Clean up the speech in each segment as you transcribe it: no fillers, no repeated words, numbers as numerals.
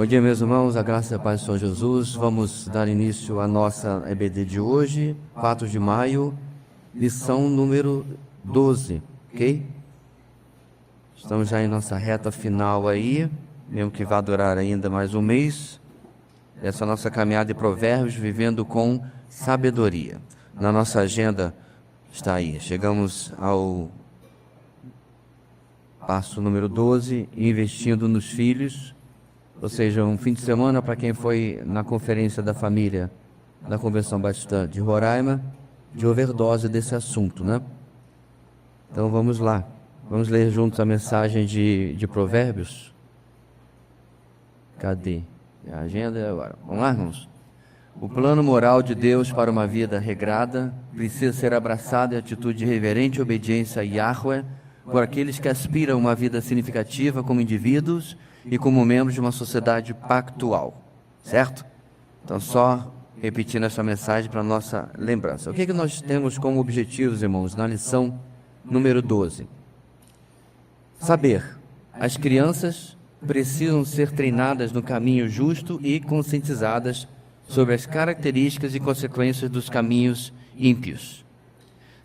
Bom dia, meus irmãos, a graça e a paz do Senhor Jesus. Vamos dar início à nossa EBD de hoje, 4 de maio, lição número 12, ok? Estamos já em nossa reta final aí, mesmo que vá durar ainda mais um mês, essa nossa caminhada de provérbios, vivendo com sabedoria. Na nossa agenda está aí, chegamos ao passo número 12, investindo nos filhos. Ou seja, um fim de semana para quem foi na conferência da família da Convenção Batista de Roraima, de overdose desse assunto, né? Então vamos lá, vamos ler juntos a mensagem de Provérbios. Cadê a agenda agora? Vamos lá, irmãos? O plano moral de Deus para uma vida regrada precisa ser abraçado em atitude de reverente obediência a Yahweh por aqueles que aspiram a uma vida significativa como indivíduos e como membros de uma sociedade pactual, certo? Então, só repetindo essa mensagem para nossa lembrança. O que nós temos como objetivos, irmãos, na lição número 12? Saber. As crianças precisam ser treinadas no caminho justo e conscientizadas sobre as características e consequências dos caminhos ímpios.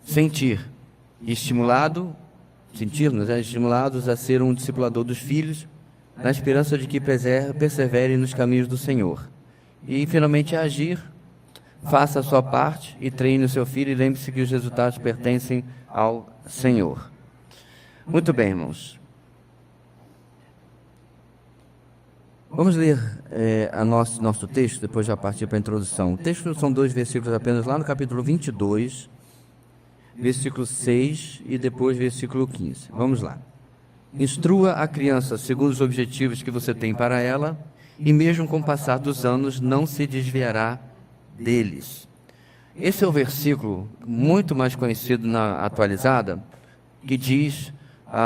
Sentir. Sentir-nos estimulados a ser um discipulador dos filhos, na esperança de que perseverem nos caminhos do Senhor. E, finalmente, agir, faça a sua parte e treine o seu filho e lembre-se que os resultados pertencem ao Senhor. Muito bem, irmãos. Vamos ler nosso texto, depois já partir para a introdução. O texto são 2 versículos apenas, lá no capítulo 22, versículo 6 e depois versículo 15. Vamos lá. Instrua a criança segundo os objetivos que você tem para ela, e mesmo com o passar dos anos não se desviará deles. Esse é o versículo muito mais conhecido na atualizada, que diz: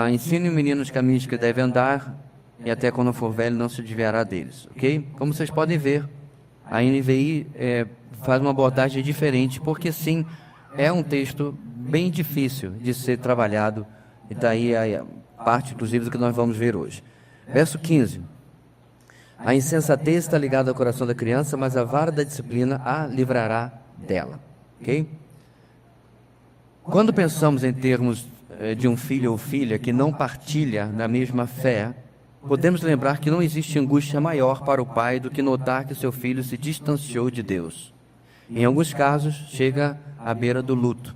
ensine o menino os caminhos que deve andar, e até quando for velho não se desviará deles, ok? Como vocês podem ver, a NVI faz uma abordagem diferente, porque sim, é um texto bem difícil de ser trabalhado, e daí a parte, inclusive, do que nós vamos ver hoje. Verso 15. A insensatez está ligada ao coração da criança, mas a vara da disciplina a livrará dela. Ok? Quando pensamos em termos de um filho ou filha que não partilha da mesma fé, podemos lembrar que não existe angústia maior para o pai do que notar que seu filho se distanciou de Deus. Em alguns casos, chega à beira do luto.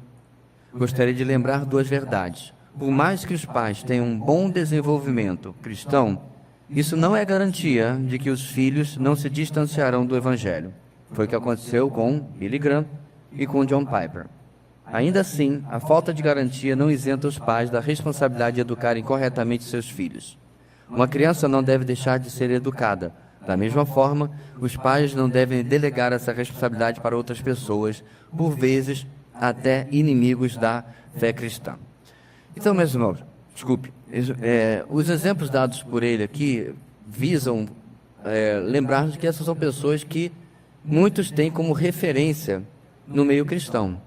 Gostaria de lembrar 2 verdades. Por mais que os pais tenham um bom desenvolvimento cristão, isso não é garantia de que os filhos não se distanciarão do Evangelho. Foi o que aconteceu com Billy Graham e com John Piper. Ainda assim, a falta de garantia não isenta os pais da responsabilidade de educarem corretamente seus filhos. Uma criança não deve deixar de ser educada. Da mesma forma, os pais não devem delegar essa responsabilidade para outras pessoas, por vezes até inimigos da fé cristã. Então, meus irmãos, os exemplos dados por ele aqui visam lembrar-nos que essas são pessoas que muitos têm como referência no meio cristão.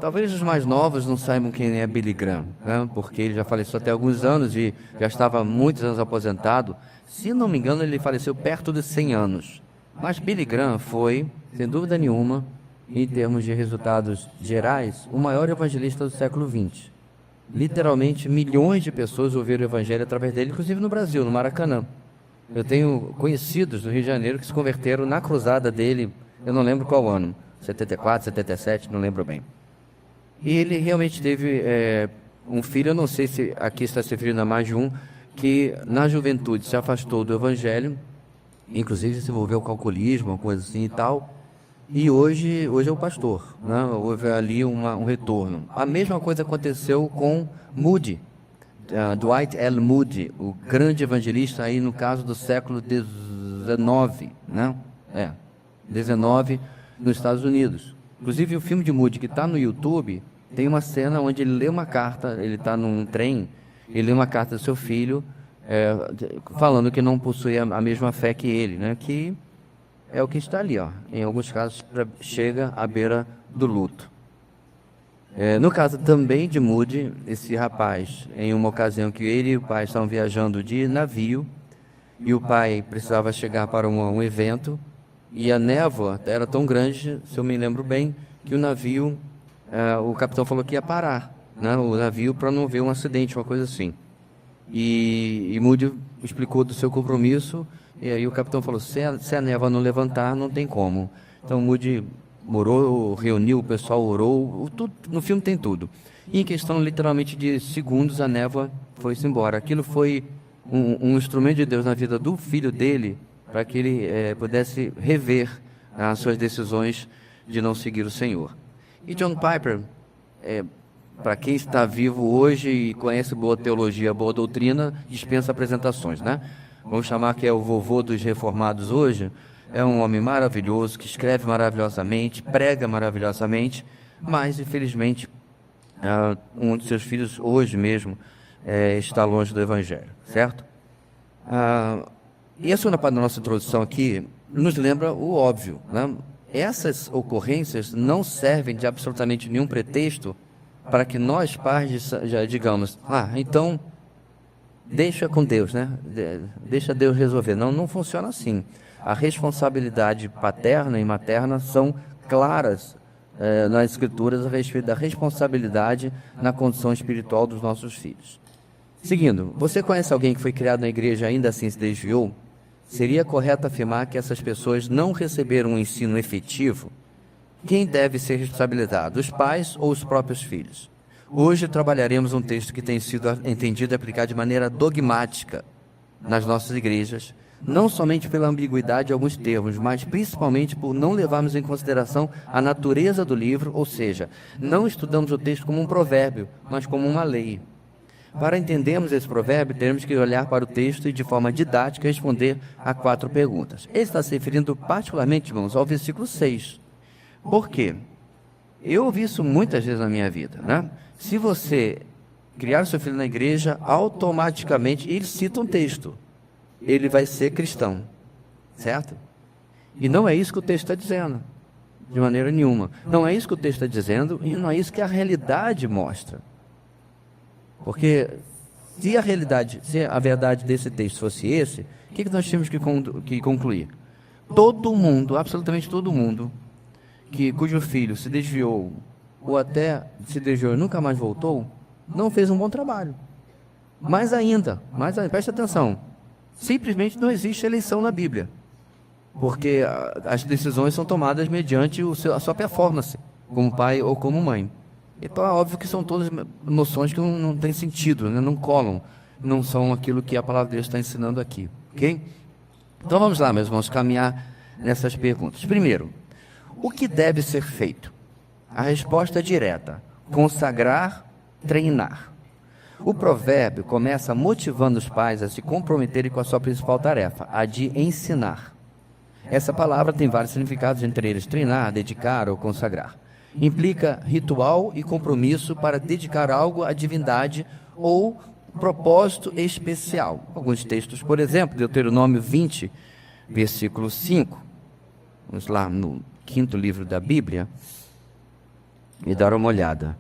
Talvez os mais novos não saibam quem é Billy Graham, né? Porque ele já faleceu até alguns anos e já estava há muitos anos aposentado. Se não me engano, ele faleceu perto de 100 anos. Mas Billy Graham foi, sem dúvida nenhuma, em termos de resultados gerais, o maior evangelista do século XX. Literalmente, milhões de pessoas ouviram o Evangelho através dele, inclusive no Brasil, no Maracanã. Eu tenho conhecidos do Rio de Janeiro que se converteram na cruzada dele, eu não lembro qual ano, 74, 77, não lembro bem. E ele realmente teve um filho, eu não sei se aqui está se referindo a mais de um, que na juventude se afastou do Evangelho, inclusive se envolveu com alcoolismo, uma coisa assim e tal, e hoje é o pastor, né? Houve ali um retorno. A mesma coisa aconteceu com Moody, Dwight L. Moody, o grande evangelista aí no caso do século XIX, né? 19 nos Estados Unidos. Inclusive o filme de Moody que está no YouTube, tem uma cena onde ele lê uma carta, ele está num trem, ele lê uma carta do seu filho, falando que não possui a mesma fé que ele, né? Que é o que está ali, ó. Em alguns casos chega à beira do luto. No caso também de Moody, esse rapaz, em uma ocasião que ele e o pai estavam viajando de navio, e o pai precisava chegar para um evento, e a névoa era tão grande, se eu me lembro bem, que o navio, o capitão falou que ia parar, né, o navio, para não ver um acidente, uma coisa assim. E Moody explicou do seu compromisso, e aí o capitão falou, se a névoa não levantar, não tem como. Então Moody orou, reuniu, o pessoal orou, tudo, no filme tem tudo. E em questão literalmente de segundos, a névoa foi-se embora. Aquilo foi um instrumento de Deus na vida do filho dele, para que ele pudesse rever as suas decisões de não seguir o Senhor. E John Piper, para quem está vivo hoje e conhece boa teologia, boa doutrina, dispensa apresentações, né? Vamos chamar que é o vovô dos reformados hoje. É um homem maravilhoso, que escreve maravilhosamente, prega maravilhosamente, mas infelizmente um de seus filhos hoje mesmo está longe do Evangelho, certo? E a segunda parte da nossa introdução aqui nos lembra o óbvio, né? Essas ocorrências não servem de absolutamente nenhum pretexto para que nós pais já digamos, então deixa com Deus, né? Deixa Deus resolver. Não funciona assim. A responsabilidade paterna e materna são claras nas Escrituras a respeito da responsabilidade na condição espiritual dos nossos filhos. Seguindo, você conhece alguém que foi criado na igreja e ainda assim se desviou? Seria correto afirmar que essas pessoas não receberam um ensino efetivo? Quem deve ser responsabilizado, os pais ou os próprios filhos? Hoje trabalharemos um texto que tem sido entendido e aplicado de maneira dogmática nas nossas igrejas, não somente pela ambiguidade de alguns termos, mas principalmente por não levarmos em consideração a natureza do livro, ou seja, não estudamos o texto como um provérbio, mas como uma lei. Para entendermos esse provérbio, teremos que olhar para o texto e, de forma didática, responder a 4 perguntas. Ele está se referindo particularmente, irmãos, ao versículo 6. Por quê? Eu ouvi isso muitas vezes na minha vida, né? Se você criar seu filho na igreja, automaticamente, ele cita um texto. Ele vai ser cristão, certo? E não é isso que o texto está dizendo, de maneira nenhuma. Não é isso que o texto está dizendo e não é isso que a realidade mostra. Porque se a verdade desse texto fosse esse, o que nós tínhamos que concluir? Todo mundo, absolutamente todo mundo, cujo filho se desviou, ou até se desviou e nunca mais voltou, não fez um bom trabalho. Mais ainda, preste atenção, simplesmente não existe eleição na Bíblia, porque as decisões são tomadas mediante a sua performance, como pai ou como mãe. Então é óbvio que são todas noções que não têm sentido, né? Não colam, não são aquilo que a palavra de Deus está ensinando aqui, ok? Então vamos lá, meus irmãos, caminhar nessas perguntas. Primeiro, o que deve ser feito? A resposta é direta: consagrar, treinar. O provérbio começa motivando os pais a se comprometerem com a sua principal tarefa, a de ensinar. Essa palavra tem vários significados, entre eles treinar, dedicar ou consagrar. Implica ritual e compromisso para dedicar algo à divindade ou propósito especial. Alguns textos, por exemplo, Deuteronômio 20, versículo 5. Vamos lá no 5º livro da Bíblia e dar uma olhada.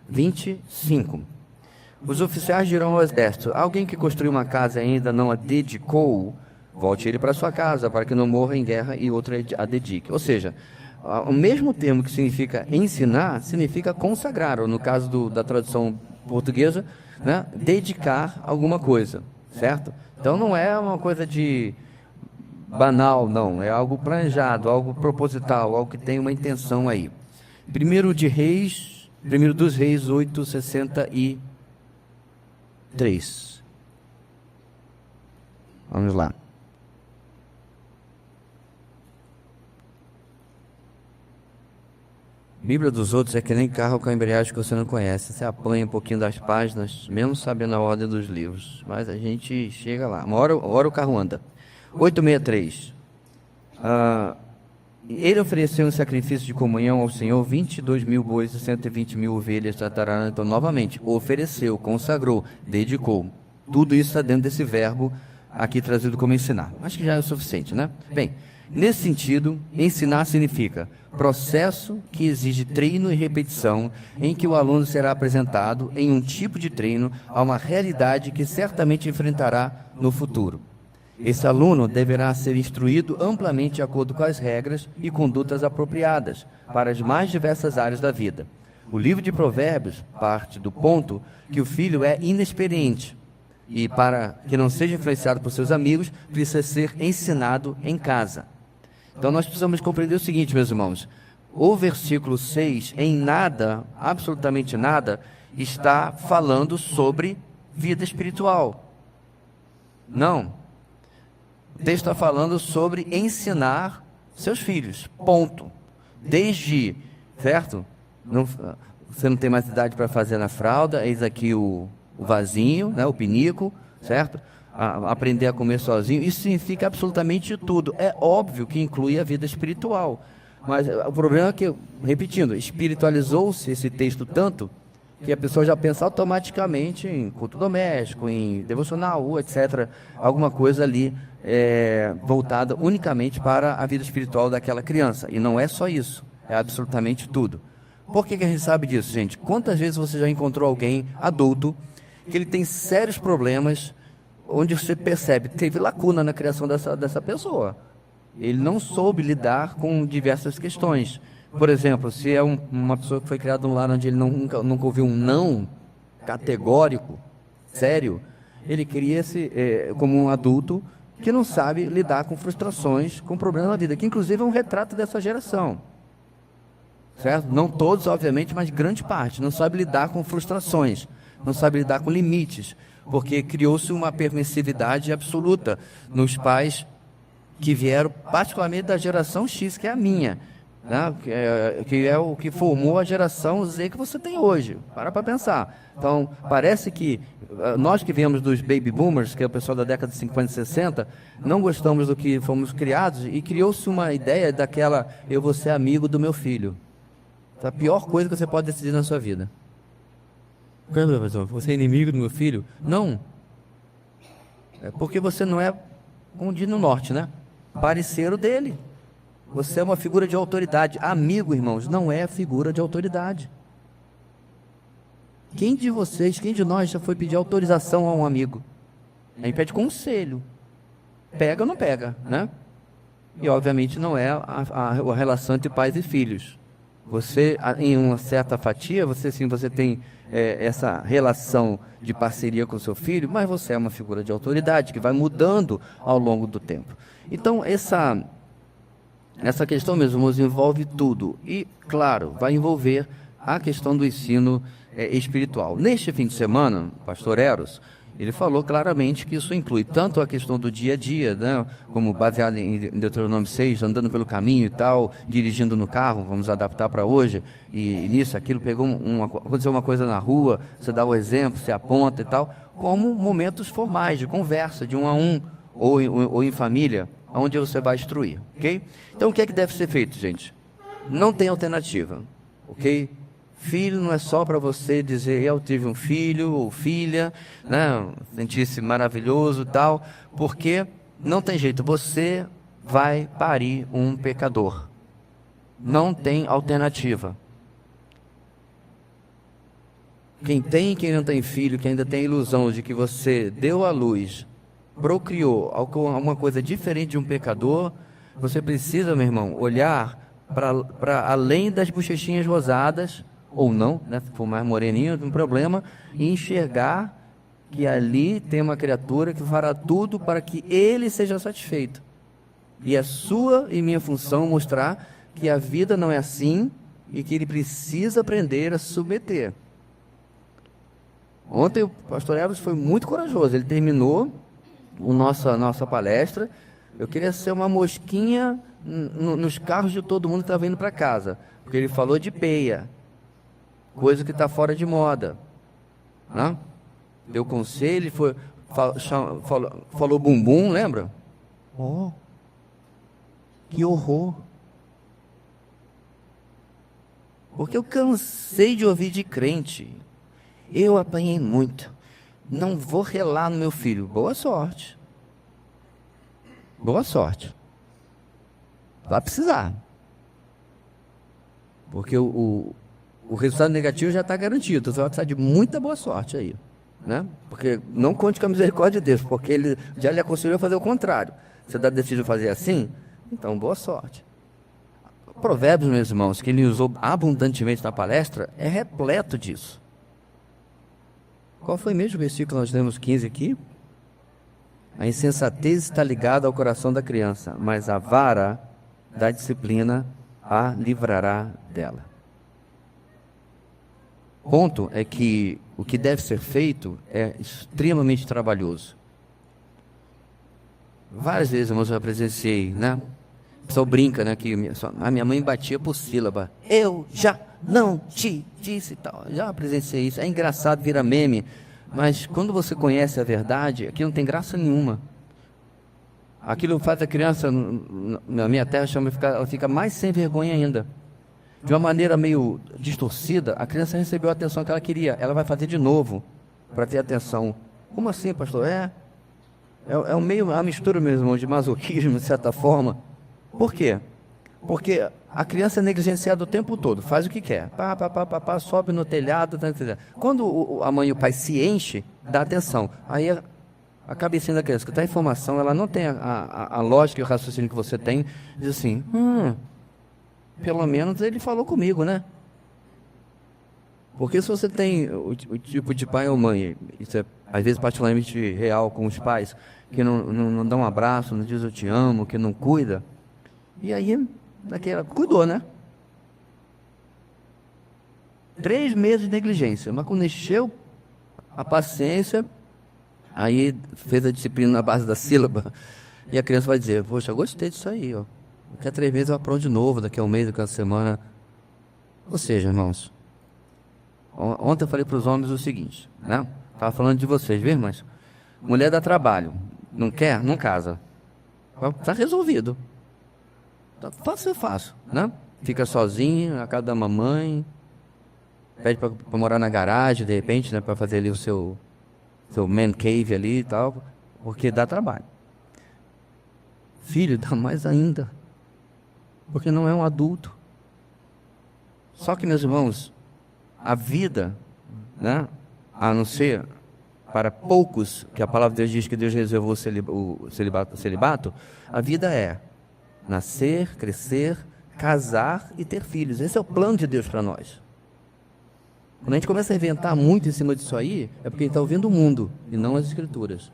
25. Os oficiais dirão ao exército: alguém que construiu uma casa e ainda não a dedicou, volte ele para sua casa, para que não morra em guerra e outra a dedique. Ou seja, o mesmo termo que significa ensinar, significa consagrar, ou no caso da tradução portuguesa, né, dedicar alguma coisa, certo? Então não é uma coisa de banal, não, é algo planejado, algo proposital, algo que tem uma intenção aí. 1 dos Reis 8:63. Vamos lá. Bíblia dos outros é que nem carro com a embreagem que você não conhece. Você apanha um pouquinho das páginas, mesmo sabendo a ordem dos livros. Mas a gente chega lá. Uma hora o carro anda. 8:63. Ele ofereceu um sacrifício de comunhão ao Senhor, 22.000 bois e 120.000 ovelhas. Então, novamente, ofereceu, consagrou, dedicou. Tudo isso está dentro desse verbo aqui trazido como ensinar. Acho que já é o suficiente, né? Bem, Nesse sentido, ensinar significa processo que exige treino e repetição, em que o aluno será apresentado em um tipo de treino a uma realidade que certamente enfrentará no futuro. Esse aluno deverá ser instruído amplamente de acordo com as regras e condutas apropriadas para as mais diversas áreas da vida. O livro de Provérbios parte do ponto que o filho é inexperiente e, para que não seja influenciado por seus amigos, precisa ser ensinado em casa. Então nós precisamos compreender o seguinte, meus irmãos: o versículo 6, em nada, absolutamente nada, está falando sobre vida espiritual. Não. O texto está falando sobre ensinar seus filhos, ponto. Desde, certo? Você não tem mais idade para fazer na fralda, eis aqui o vasinho, né, o pinico, certo? Aprender a comer sozinho, isso significa absolutamente tudo. É óbvio que inclui a vida espiritual, mas o problema é que, repetindo, espiritualizou-se esse texto tanto que a pessoa já pensa automaticamente em culto doméstico, em devocional, etc. Alguma coisa ali voltada unicamente para a vida espiritual daquela criança. E não é só isso, é absolutamente tudo. Por que a gente sabe disso, gente? Quantas vezes você já encontrou alguém adulto que ele tem sérios problemas, onde você percebe que teve lacuna na criação dessa pessoa? Ele não soube lidar com diversas questões. Por exemplo, se é uma pessoa que foi criada num lar onde ele nunca ouviu um não categórico, sério, ele cria-se como um adulto que não sabe lidar com frustrações, com problemas na vida, que inclusive é um retrato dessa geração. Certo? Não todos, obviamente, mas grande parte. Não sabe lidar com frustrações, não sabe lidar com limites, porque criou-se uma permissividade absoluta nos pais que vieram particularmente da geração X, que é a minha, né? Que é o que formou a geração Z que você tem hoje. Para pensar. Então, parece que nós que viemos dos baby boomers, que é o pessoal da década de 50 e 60, não gostamos do que fomos criados e criou-se uma ideia daquela: eu vou ser amigo do meu filho. É a pior coisa que você pode decidir na sua vida. Você é inimigo do meu filho? Não. É porque você não é, como diz no norte, né? Parceiro dele. Você é uma figura de autoridade. Amigo, irmãos, não é figura de autoridade. Quem de vocês, quem de nós já foi pedir autorização a um amigo? Aí pede conselho. Pega ou não pega, né? E obviamente não é a relação entre pais e filhos. Você, em uma certa fatia, você tem essa relação de parceria com o seu filho, mas você é uma figura de autoridade que vai mudando ao longo do tempo. Então, essa questão, meus irmãos, envolve tudo. E, claro, vai envolver a questão do ensino espiritual. Neste fim de semana, o pastor Eros, ele falou claramente que isso inclui tanto a questão do dia a dia, né, como baseado em Deuteronômio 6, andando pelo caminho e tal, dirigindo no carro, vamos adaptar para hoje, e nisso, aquilo, aconteceu uma coisa na rua, você dá o exemplo, você aponta e tal, como momentos formais, de conversa, de um a um, ou em família, onde você vai instruir, ok? Então, o que é que deve ser feito, gente? Não tem alternativa, ok? Filho não é só para você dizer: eu tive um filho ou filha, né? Sentir-se maravilhoso e tal, porque não tem jeito, você vai parir um pecador. Não tem alternativa. Quem tem e quem não tem filho, que ainda tem a ilusão de que você deu à luz, procriou alguma coisa diferente de um pecador, você precisa, meu irmão, olhar para além das bochechinhas rosadas, ou não, né, se for mais moreninho, não tem problema, e enxergar que ali tem uma criatura que fará tudo para que ele seja satisfeito. E é sua e minha função mostrar que a vida não é assim e que ele precisa aprender a se submeter. Ontem o pastor Eros foi muito corajoso, ele terminou nossa palestra. Eu queria ser uma mosquinha nos carros de todo mundo que estava indo para casa, porque ele falou de peia, coisa que está fora de moda, né? Deu conselho, falou bumbum, lembra? Oh, que horror! Porque eu cansei de ouvir de crente: eu apanhei muito, não vou relar no meu filho. Boa sorte. Boa sorte. Vai precisar. Porque o resultado negativo já está garantido. Você vai precisar de muita boa sorte aí. Né? Porque não conte com a misericórdia de Deus, porque ele já lhe aconselhou a fazer o contrário. Você decidiu fazer assim? Então, boa sorte. Provérbios, meus irmãos, que ele usou abundantemente na palestra, é repleto disso. Qual foi mesmo o versículo que nós lemos 15 aqui? A insensatez está ligada ao coração da criança, mas a vara da disciplina a livrará dela. Ponto é que o que deve ser feito é extremamente trabalhoso. Várias vezes, irmãos, eu já presenciei, né? O pessoal brinca, né? Que a minha mãe batia por sílaba. Eu já não te disse e tal. Já presenciei isso. É engraçado, vira meme. Mas quando você conhece a verdade, aqui não tem graça nenhuma. Aquilo faz a criança, na minha terra, ela fica mais sem vergonha ainda. De uma maneira meio distorcida, a criança recebeu a atenção que ela queria. Ela vai fazer de novo para ter atenção. Como assim, pastor? É uma mistura mesmo de masoquismo, de certa forma. Por quê? Porque a criança é negligenciada o tempo todo, faz o que quer. Sobe no telhado. Quando a mãe e o pai se enchem, dá atenção. Aí a cabecinha da criança, que está em formação, ela não tem a lógica e o raciocínio que você tem, diz assim, pelo menos ele falou comigo, né? Porque se você tem o tipo de pai ou mãe, isso é às vezes particularmente real com os pais, que não dá um abraço, não diz eu te amo, que não cuida, e aí, cuidou, né? 3 meses de negligência, mas quando encheu a paciência, aí fez a disciplina na base da sílaba, e a criança vai dizer, poxa, eu gostei disso aí, ó. Daqui a 3 meses eu apronto de novo, daqui a um mês, daqui a uma semana. Ou seja, irmãos, ontem eu falei para os homens o seguinte, né? Estava falando de vocês, viu, irmãos? Mulher dá trabalho, não quer? Não casa. Está resolvido. Fácil, né? Fica sozinho, na casa da mamãe, pede para morar na garagem, de repente, né? Para fazer ali o seu man cave ali e tal, porque dá trabalho. Filho, dá mais ainda, porque não é um adulto. Só que, meus irmãos, a vida, né? A não ser para poucos, que a palavra de Deus diz que Deus reservou o celibato, a vida é nascer, crescer, casar e ter filhos. Esse é o plano de Deus para nós. Quando a gente começa a inventar muito em cima disso aí, é porque a gente está ouvindo o mundo e não as Escrituras.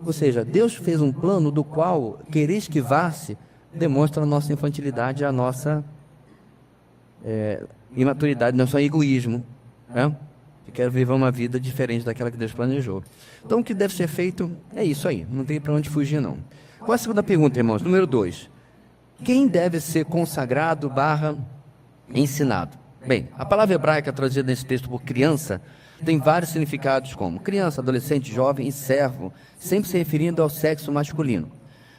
Ou seja, Deus fez um plano do qual querer esquivar-se demonstra a nossa infantilidade, a nossa imaturidade, nosso egoísmo, né? Eu quero viver uma vida diferente daquela que Deus planejou. Então, o que deve ser feito é isso aí, não tem para onde fugir, não. Qual a segunda pergunta, irmãos? Número 2. Quem deve ser consagrado / ensinado? Bem, a palavra hebraica traduzida nesse texto por criança tem vários significados como criança, adolescente, jovem e servo, sempre se referindo ao sexo masculino.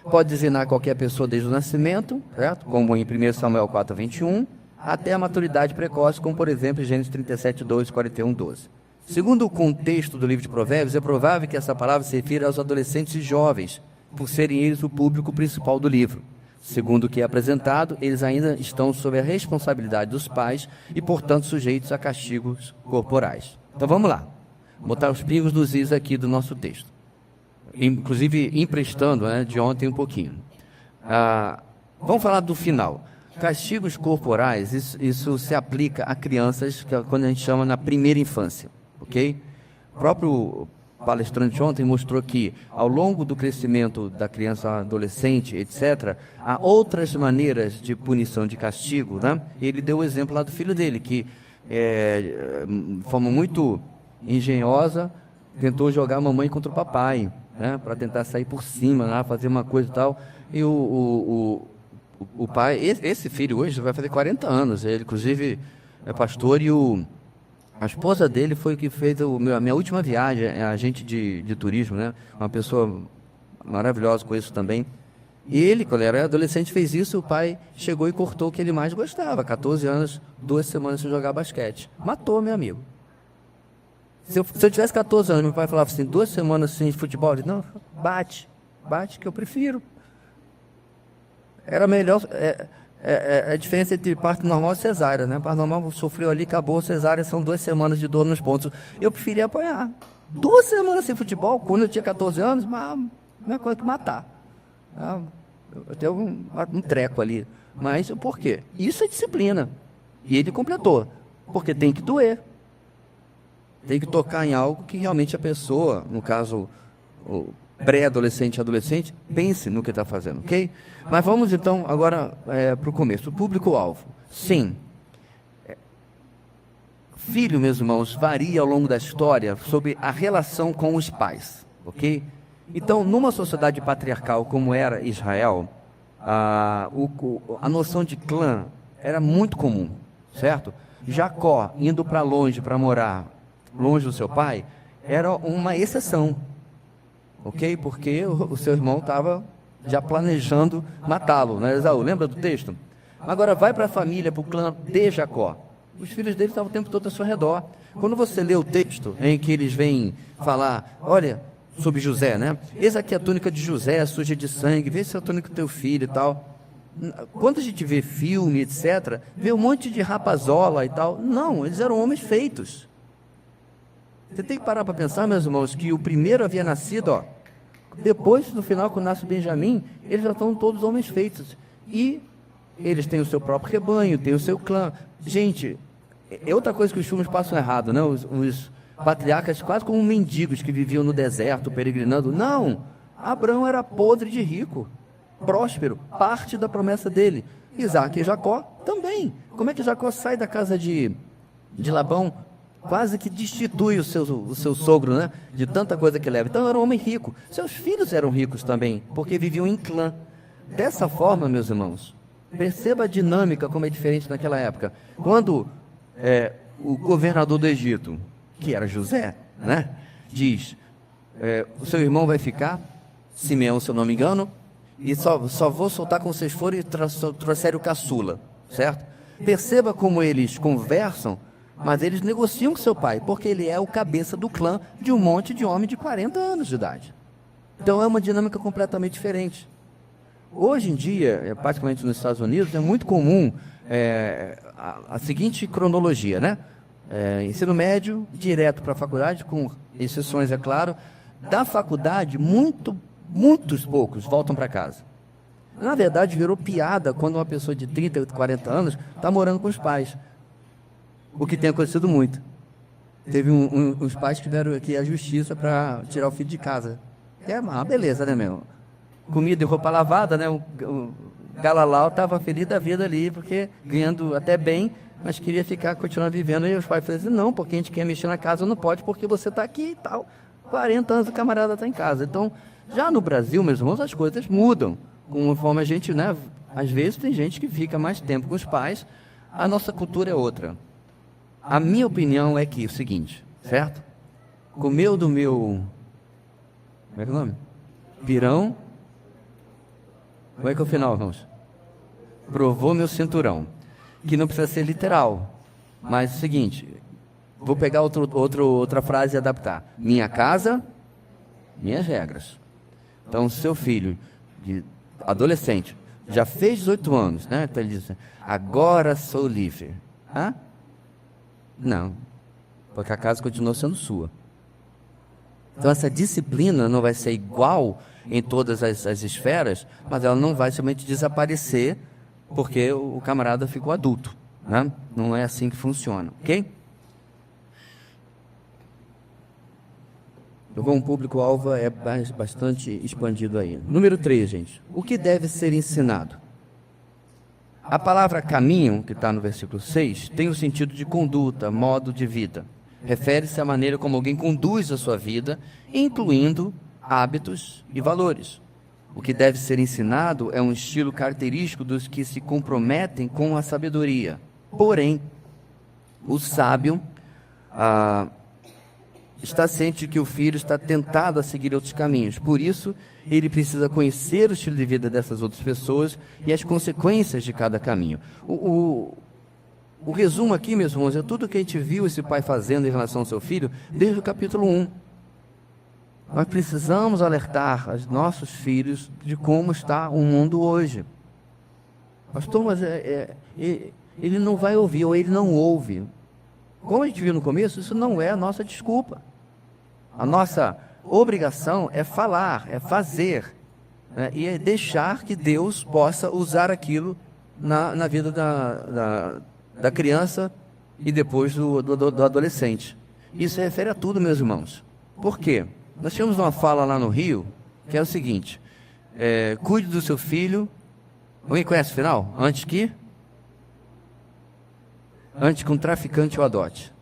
Pode designar qualquer pessoa desde o nascimento, certo? Como em 1 Samuel 4:21, até a maturidade precoce, como por exemplo em Gênesis 37:2, 41:12. Segundo o contexto do livro de Provérbios, é provável que essa palavra se refira aos adolescentes e jovens, por serem eles o público principal do livro. Segundo o que é apresentado, eles ainda estão sob a responsabilidade dos pais e, portanto, sujeitos a castigos corporais. Então vamos lá, botar os pingos nos is aqui do nosso texto, inclusive emprestando, né, de ontem um pouquinho. Vamos falar do final. Castigos corporais, isso se aplica a crianças, que é quando a gente chama na primeira infância, ok? O próprio palestrante ontem mostrou que, ao longo do crescimento da criança, adolescente, etc., há outras maneiras de punição, de castigo, né? Ele deu o exemplo lá do filho dele, que, de forma muito engenhosa, tentou jogar a mamãe contra o papai, né? Para tentar sair por cima, né? Fazer uma coisa e tal. E o pai, esse filho hoje vai fazer 40 anos, ele inclusive é pastor, e a esposa dele foi que fez a minha última viagem, é agente de turismo, né? Uma pessoa maravilhosa com isso também. E ele, quando era adolescente, fez isso, o pai chegou e cortou o que ele mais gostava, 14 anos, 2 semanas sem jogar basquete. Matou, meu amigo. Se eu tivesse 14 anos, meu pai falava assim, 2 semanas sem futebol, ele, não, bate que eu prefiro. Era melhor. A diferença entre parto normal e cesárea, né? Parto normal sofreu ali, acabou, cesárea são 2 semanas de dor nos pontos. Eu preferia apanhar. 2 semanas sem futebol, quando eu tinha 14 anos, mas não é coisa que matar. Eu tenho um treco ali. Mas por quê? Isso é disciplina. E ele completou. Porque tem que doer. Tem que tocar em algo que realmente a pessoa, no caso, o pré-adolescente e adolescente, pense no que está fazendo, ok? Mas vamos então agora para o começo. O público-alvo. Sim. Filho, meus irmãos, varia ao longo da história sobre a relação com os pais, ok? Então, numa sociedade patriarcal como era Israel, a noção de clã era muito comum, certo? Jacó indo para longe, para morar longe do seu pai, era uma exceção, ok? Porque o seu irmão estava já planejando matá-lo, né, Esaú? Lembra do texto? Agora vai para a família, para o clã de Jacó. Os filhos dele estavam o tempo todo ao seu redor. Quando você lê o texto em que eles vêm falar, olha, sobre José, né? Eis aqui a túnica de José, suja de sangue, vê se é a túnica do teu filho e tal. Quando a gente vê filme, etc., vê um monte de rapazola e tal. Não, eles eram homens feitos. Você tem que parar para pensar, meus irmãos, que o primeiro havia nascido, ó. Depois, no final, quando nasce o Benjamim, eles já estão todos homens feitos. E eles têm o seu próprio rebanho, têm o seu clã. Gente, é outra coisa que os filmes passam errado, né? Os patriarcas quase como mendigos que viviam no deserto, peregrinando. Não! Abraão era podre de rico, próspero, parte da promessa dele. Isaac e Jacó também. Como é que Jacó sai da casa de Labão? Quase que destitui o seu sogro, né? De tanta coisa que leva. Então era um homem rico. Seus filhos eram ricos também, porque viviam em clã. Dessa forma, meus irmãos, perceba a dinâmica como é diferente naquela época. Quando o governador do Egito, que era José, né? Diz, o seu irmão vai ficar, Simeão, se eu não me engano, e só vou soltar quando vocês forem e trouxerem o caçula, certo? Perceba como eles conversam, mas eles negociam com seu pai, porque ele é o cabeça do clã de um monte de homem de 40 anos de idade. Então é uma dinâmica completamente diferente. Hoje em dia, particularmente nos Estados Unidos, é muito comum a seguinte cronologia, né? Ensino médio, direto para a faculdade, com exceções, é claro. Da faculdade, muitos poucos voltam para casa. Na verdade, virou piada quando uma pessoa de 30, 40 anos está morando com os pais. O que tem acontecido muito. Teve uns pais que tiveram aqui a justiça para tirar o filho de casa. É uma beleza, né, meu? Comida e roupa lavada, né? O Galalau estava feliz da vida ali, porque ganhando até bem, mas queria continuar vivendo. E os pais falaram assim, não, porque a gente quer mexer na casa, não pode, porque você está aqui e tal. 40 anos o camarada está em casa. Então, já no Brasil, meus irmãos, as coisas mudam. Conforme a gente, né? Às vezes tem gente que fica mais tempo com os pais. A nossa cultura é outra. A minha opinião é que é o seguinte, certo? Comeu do meu... Como é que é o nome? Pirão. Como é que é o final, irmãos? Provou meu cinturão. Que não precisa ser literal. Mas é o seguinte, vou pegar outra frase e adaptar. Minha casa, minhas regras. Então, seu filho, adolescente, já fez 18 anos, né? Então ele diz, agora sou livre. Hã? Não, porque a casa continua sendo sua. Então essa disciplina não vai ser igual em todas as esferas, mas ela não vai somente desaparecer porque o camarada ficou adulto, né? Não é assim que funciona, ok? Então, o público-alvo é bastante expandido aí. Número 3, gente. O que deve ser ensinado? A palavra caminho, que está no versículo 6, tem o sentido de conduta, modo de vida. Refere-se à maneira como alguém conduz a sua vida, incluindo hábitos e valores. O que deve ser ensinado é um estilo característico dos que se comprometem com a sabedoria. Porém, o sábio está ciente de que o filho está tentado a seguir outros caminhos. Por isso, ele precisa conhecer o estilo de vida dessas outras pessoas e as consequências de cada caminho. O resumo aqui, meus irmãos, é tudo que a gente viu esse pai fazendo em relação ao seu filho desde o capítulo 1. Nós precisamos alertar os nossos filhos de como está o mundo hoje. Pastor, mas ele não vai ouvir, ou ele não ouve. Como a gente viu no começo, isso não é a nossa desculpa. A nossa obrigação é falar, é fazer, né? E é deixar que Deus possa usar aquilo na vida da criança e depois do adolescente. Isso se refere a tudo, meus irmãos. Por quê? Nós tínhamos uma fala lá no Rio, que é o seguinte: cuide do seu filho. Alguém conhece o final? Antes que um traficante o adote.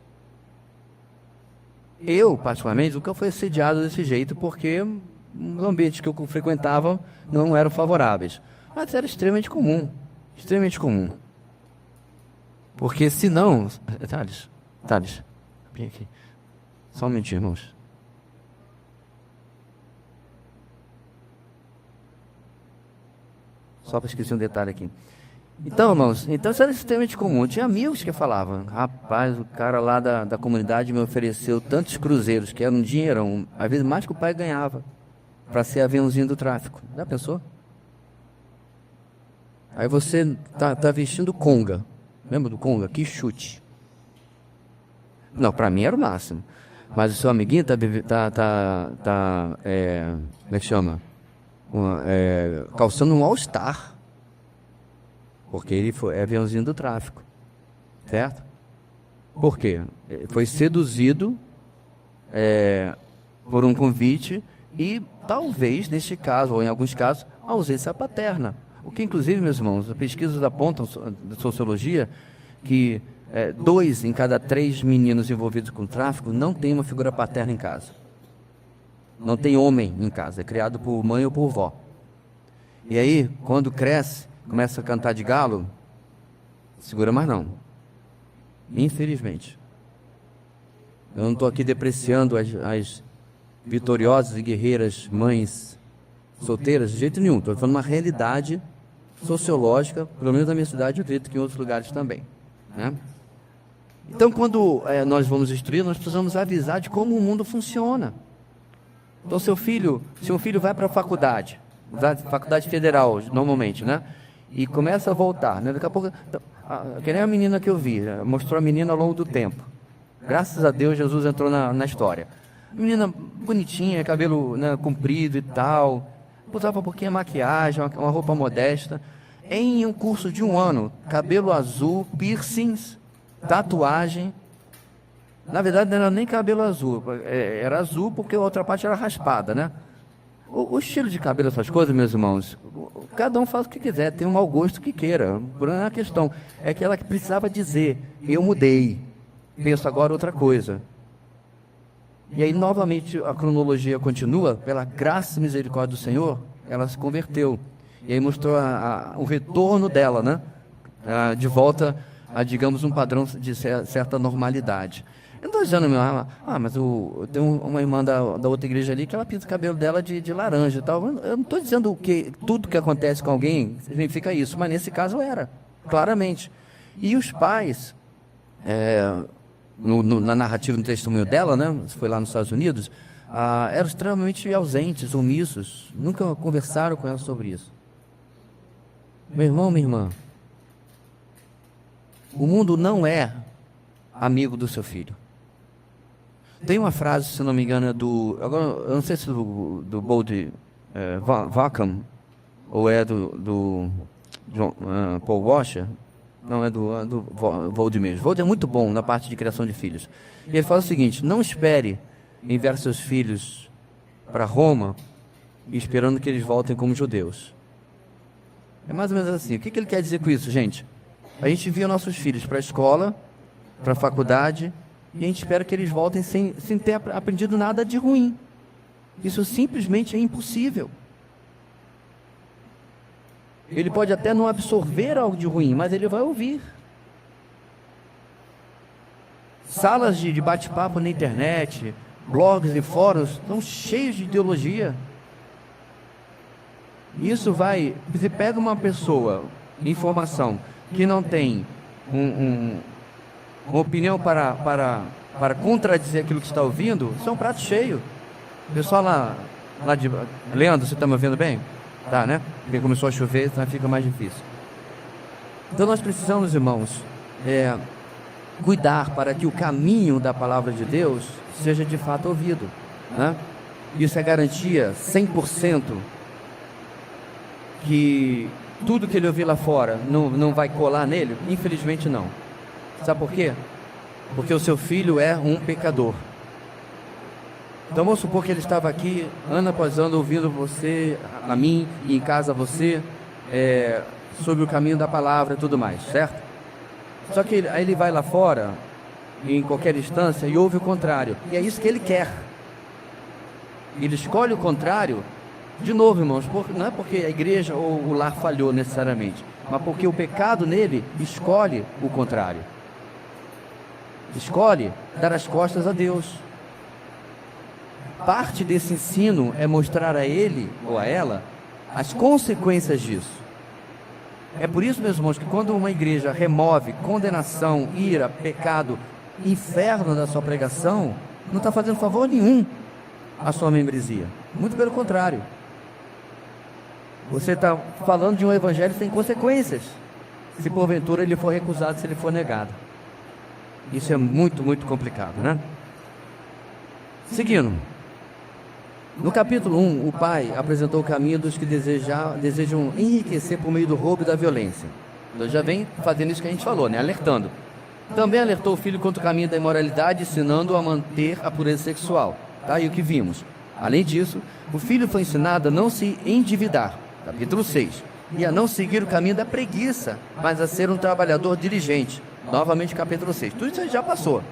Eu, particularmente, nunca fui assediado desse jeito, porque os ambientes que eu frequentava não eram favoráveis. Mas era extremamente comum. Extremamente comum. Porque senão... Thales, vem aqui. Só um minutinho, irmãos. Só para esquecer um detalhe aqui. Então, irmãos, isso era extremamente comum. Tinha amigos que falavam: rapaz, o cara lá da comunidade me ofereceu tantos cruzeiros, que era um dinheirão, às vezes mais que o pai ganhava, para ser aviãozinho do tráfico. Já pensou? Aí você tá vestindo conga. Lembra do conga? Que chute. Não, para mim era o máximo. Mas o seu amiguinho como é que chama? Calçando um All-Star. Porque ele é aviãozinho do tráfico, certo? Por quê? Foi seduzido por um convite e talvez, neste caso, ou em alguns casos, a ausência paterna. O que, inclusive, meus irmãos, as pesquisas apontam da sociologia que 2 em cada 3 meninos envolvidos com tráfico não tem uma figura paterna em casa. Não tem homem em casa, é criado por mãe ou por vó. E aí, quando cresce, começa a cantar de galo, segura mais não. Infelizmente. Eu não estou aqui depreciando as vitoriosas e guerreiras mães solteiras, de jeito nenhum. Estou falando uma realidade sociológica, pelo menos na minha cidade, eu acredito que em outros lugares também, né? Então, quando nós vamos instruir, nós precisamos avisar de como o mundo funciona. Então, se um filho vai para a faculdade federal, normalmente, né? E começa a voltar, né? Daqui a pouco, que nem a menina que eu vi, mostrou a menina ao longo do tempo. Graças a Deus, Jesus entrou na história. Menina bonitinha, cabelo, né, comprido e tal, usava um pouquinho de maquiagem, uma roupa modesta. Em um curso de 1 ano, cabelo azul, piercings, tatuagem. Na verdade, não era nem cabelo azul, era azul porque a outra parte era raspada, né? O estilo de cabelo, essas coisas, meus irmãos, cada um faz o que quiser, tem um mau gosto que queira. A questão é que ela precisava dizer: eu mudei, penso agora outra coisa. E aí, novamente, a cronologia continua, pela graça e misericórdia do Senhor, ela se converteu. E aí mostrou o retorno dela, né? De volta a, digamos, um padrão de certa normalidade. Eu não estou dizendo, mas tem uma irmã da outra igreja ali que ela pinta o cabelo dela de laranja e tal. Eu não estou dizendo que tudo que acontece com alguém significa isso, mas nesse caso era, claramente. E os pais, na narrativa, no testemunho dela, né, foi lá nos Estados Unidos, eram extremamente ausentes, omissos, nunca conversaram com ela sobre isso. Meu irmão, minha irmã, o mundo não é amigo do seu filho. Tem uma frase, se não me engano, agora eu não sei se do Bold Vackham ou é do John, Paul Washer. Não, é do Vold mesmo. Vold é muito bom na parte de criação de filhos. E ele fala o seguinte: não espere enviar seus filhos para Roma esperando que eles voltem como judeus. É mais ou menos assim. O que ele quer dizer com isso, gente? A gente envia nossos filhos para a escola, para a faculdade, e a gente espera que eles voltem sem ter aprendido nada de ruim. Isso simplesmente é impossível. Ele pode até não absorver algo de ruim, mas ele vai ouvir. Salas de bate-papo na internet, blogs e fóruns estão cheios de ideologia. Isso vai... Você pega uma pessoa, informação, que não tem uma opinião para contradizer aquilo que está ouvindo, isso é um prato cheio. O pessoal lá Leandro, você está me ouvindo bem? Tá, né? Porque começou a chover, então fica mais difícil. Então nós precisamos, irmãos, cuidar para que o caminho da palavra de Deus seja de fato ouvido, né? Isso é garantia 100% que tudo que ele ouvir lá fora não vai colar nele? Infelizmente não. Sabe por quê? Porque o seu filho é um pecador. Então vamos supor que ele estava aqui ano após ano ouvindo você, a mim e em casa você, sobre o caminho da palavra e tudo mais, certo? Só que aí ele vai lá fora, em qualquer instância, e ouve o contrário. E é isso que ele quer. Ele escolhe o contrário, de novo, irmãos, não é porque a igreja ou o lar falhou necessariamente, mas porque o pecado nele escolhe o contrário. Escolhe dar as costas a Deus. Parte desse ensino é mostrar a ele ou a ela as consequências disso. É por isso, meus irmãos, que quando uma igreja remove condenação, ira, pecado, inferno da sua pregação, não está fazendo favor nenhum à sua membresia. Muito pelo contrário. Você está falando de um evangelho sem consequências, se porventura ele for recusado, se ele for negado. Isso é muito, muito complicado, né? Seguindo. No capítulo 1, o pai apresentou o caminho dos que desejam enriquecer por meio do roubo e da violência. Então já vem fazendo isso que a gente falou, né? Alertando. Também alertou o filho contra o caminho da imoralidade, ensinando-o a manter a pureza sexual. Tá? E o que vimos? Além disso, o filho foi ensinado a não se endividar. Capítulo 6. E a não seguir o caminho da preguiça, mas a ser um trabalhador diligente. Novamente, capítulo 6. Tudo isso já passou.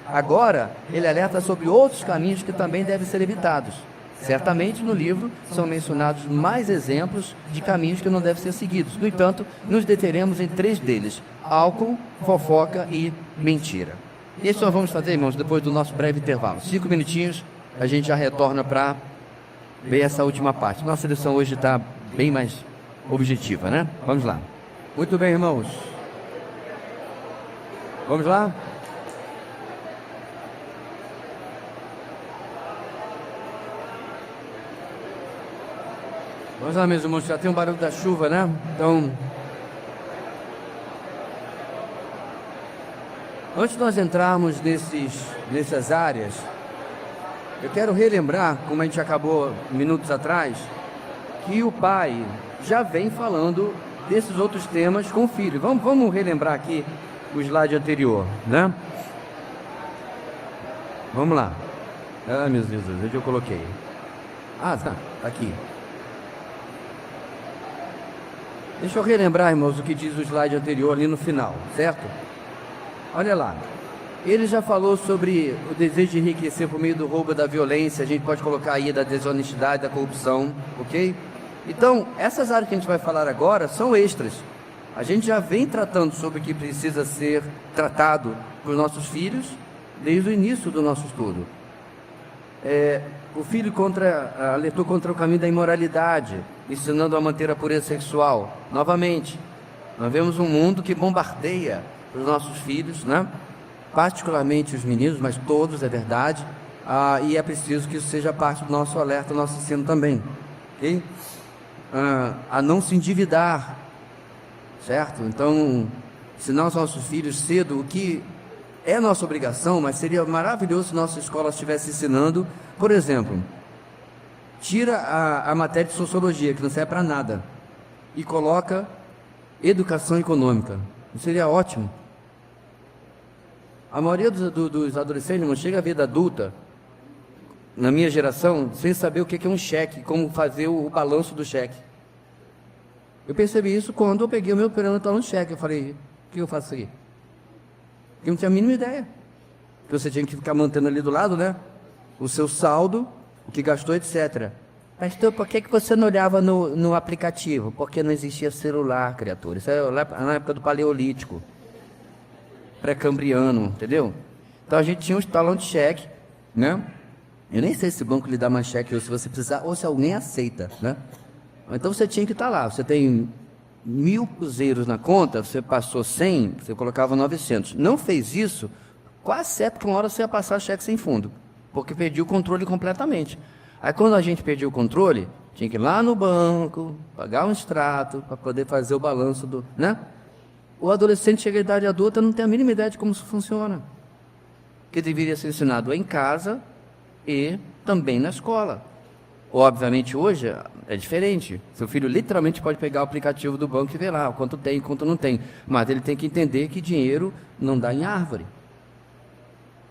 Agora, ele alerta sobre outros caminhos que também devem ser evitados. Certamente, no livro, são mencionados mais exemplos de caminhos que não devem ser seguidos. No entanto, nos deteremos em 3 deles: álcool, fofoca e mentira. E isso nós vamos fazer, irmãos, depois do nosso breve intervalo. 5 minutinhos, a gente já retorna para ver essa última parte. Nossa lição hoje está bem mais objetiva, né? Vamos lá. Muito bem, irmãos. Vamos lá? Vamos lá, meus irmãos, já tem um barulho da chuva, né? Então, antes de nós entrarmos nessas áreas, eu quero relembrar, como a gente acabou minutos atrás, que o pai já vem falando desses outros temas com o filho. Vamos relembrar aqui o slide anterior, né? Vamos lá. Ah, meu Deus, onde eu coloquei? Ah, tá aqui. Deixa eu relembrar, irmãos, o que diz o slide anterior ali no final, certo? Olha lá. Ele já falou sobre o desejo de enriquecer por meio do roubo, da violência. A gente pode colocar aí da desonestidade, da corrupção, ok? Então, essas áreas que a gente vai falar agora são extras. A gente já vem tratando sobre o que precisa ser tratado para os nossos filhos desde o início do nosso estudo. O filho alertou contra o caminho da imoralidade, ensinando a manter a pureza sexual. Novamente, nós vemos um mundo que bombardeia os nossos filhos, né? Particularmente os meninos, mas todos, é verdade. E é preciso que isso seja parte do nosso alerta, do nosso ensino também. Okay? A não se endividar, certo? Então, ensinar os nossos filhos cedo o que é nossa obrigação, mas seria maravilhoso se nossa escola estivesse ensinando. Por exemplo, tira a matéria de sociologia, que não serve para nada, e coloca educação econômica. Isso seria ótimo. A maioria dos adolescentes não chega à vida adulta, na minha geração, sem saber o que é um cheque, como fazer o balanço do cheque. Eu percebi isso quando eu peguei o meu perenotal no cheque. Eu falei, o que eu faço aqui? Eu não tinha a mínima ideia. Que você tinha que ficar mantendo ali do lado, né? O seu saldo, o que gastou, etc. Pastor, por que você não olhava no aplicativo? Porque não existia celular, criatura. Isso é na época do Paleolítico, pré-cambriano, entendeu? Então a gente tinha um talão de cheque, né? Eu nem sei se o banco lhe dá mais cheque ou se você precisar, ou se alguém aceita, né? Então você tinha que estar lá. Você tem 1.000 cruzeiros na conta, você passou 100, você colocava 900. Não fez isso, quase certo que uma hora você ia passar cheque sem fundo, porque perdia o controle completamente. Aí quando a gente perdia o controle, tinha que ir lá no banco, pagar um extrato para poder fazer o balanço do, né? O adolescente chega à idade adulta e não tem a mínima ideia de como isso funciona. Que deveria ser ensinado em casa e também na escola. Obviamente hoje é diferente. Seu filho literalmente pode pegar o aplicativo do banco e ver lá quanto tem, quanto não tem. Mas ele tem que entender que dinheiro não dá em árvore.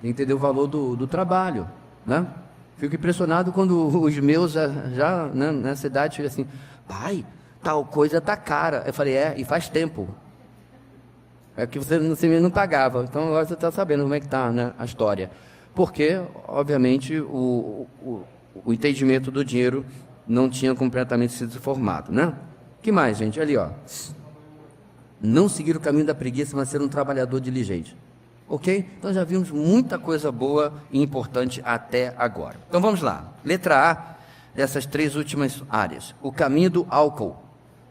Tem que entender o valor do trabalho, né? Fico impressionado quando os meus já né, nessa idade chegam assim, pai, tal coisa tá cara. Eu falei, e faz tempo. É que você não pagava. Então agora você está sabendo como é que está, né, a história. Porque, obviamente, o entendimento do dinheiro não tinha completamente sido formado, né? Que mais, gente? Ali, ó. Não seguir o caminho da preguiça, mas ser um trabalhador diligente. Ok? Então já vimos muita coisa boa e importante até agora. Então vamos lá. Letra A dessas 3 últimas áreas. O caminho do álcool.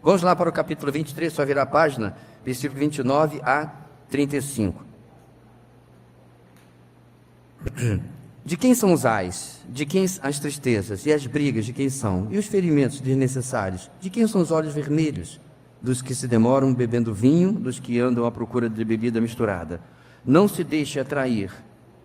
Vamos lá para o capítulo 23, só virar a página, versículo 29 a 35. De quem são os ais? De quem as tristezas? E as brigas, de quem são? E os ferimentos desnecessários? De quem são os olhos vermelhos? Dos que se demoram bebendo vinho, dos que andam à procura de bebida misturada. Não se deixe atrair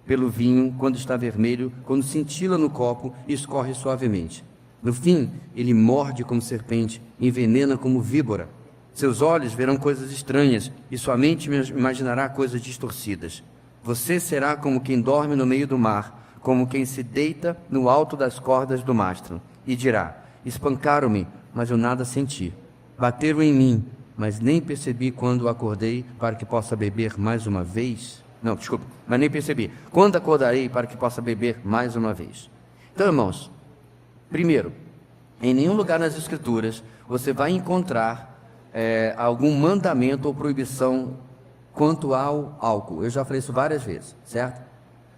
pelo vinho quando está vermelho, quando cintila no copo e escorre suavemente. No fim, ele morde como serpente, envenena como víbora. Seus olhos verão coisas estranhas e sua mente imaginará coisas distorcidas. Você será como quem dorme no meio do mar, como quem se deita no alto das cordas do mastro, e dirá, espancaram-me, mas eu nada senti. Bateram em mim, mas nem percebi quando acordei para que possa beber mais uma vez. Não, desculpa, mas nem percebi. Quando acordarei para que possa beber mais uma vez. Então, irmãos, primeiro, em nenhum lugar nas Escrituras você vai encontrar algum mandamento ou proibição quanto ao álcool. Eu já falei isso várias vezes, certo?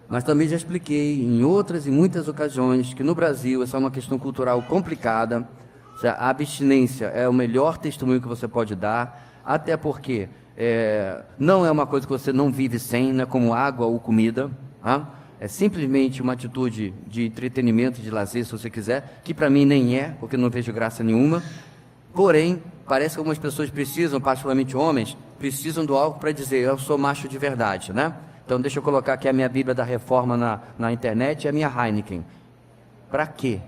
Mas também já expliquei em outras e muitas ocasiões que no Brasil essa é uma questão cultural complicada. A abstinência é o melhor testemunho que você pode dar, até porque não é uma coisa que você não vive sem, né, como água ou comida. Tá? É simplesmente uma atitude de entretenimento, de lazer, se você quiser, que para mim nem é, porque não vejo graça nenhuma. Porém, parece que algumas pessoas precisam, particularmente homens, precisam do álcool para dizer, eu sou macho de verdade, né? Então deixa eu colocar aqui a minha Bíblia da Reforma na internet e a minha Heineken. Para quê?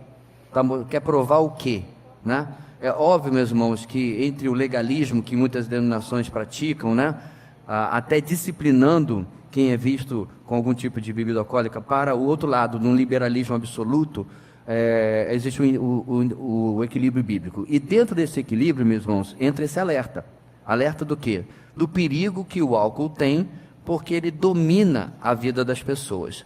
Quer provar o quê? Né? É óbvio, meus irmãos, que entre o legalismo que muitas denominações praticam, né, até disciplinando quem é visto com algum tipo de bebida alcoólica, para o outro lado, num liberalismo absoluto, existe o equilíbrio bíblico. E dentro desse equilíbrio, meus irmãos, entra esse alerta. Alerta do quê? Do perigo que o álcool tem, porque ele domina a vida das pessoas.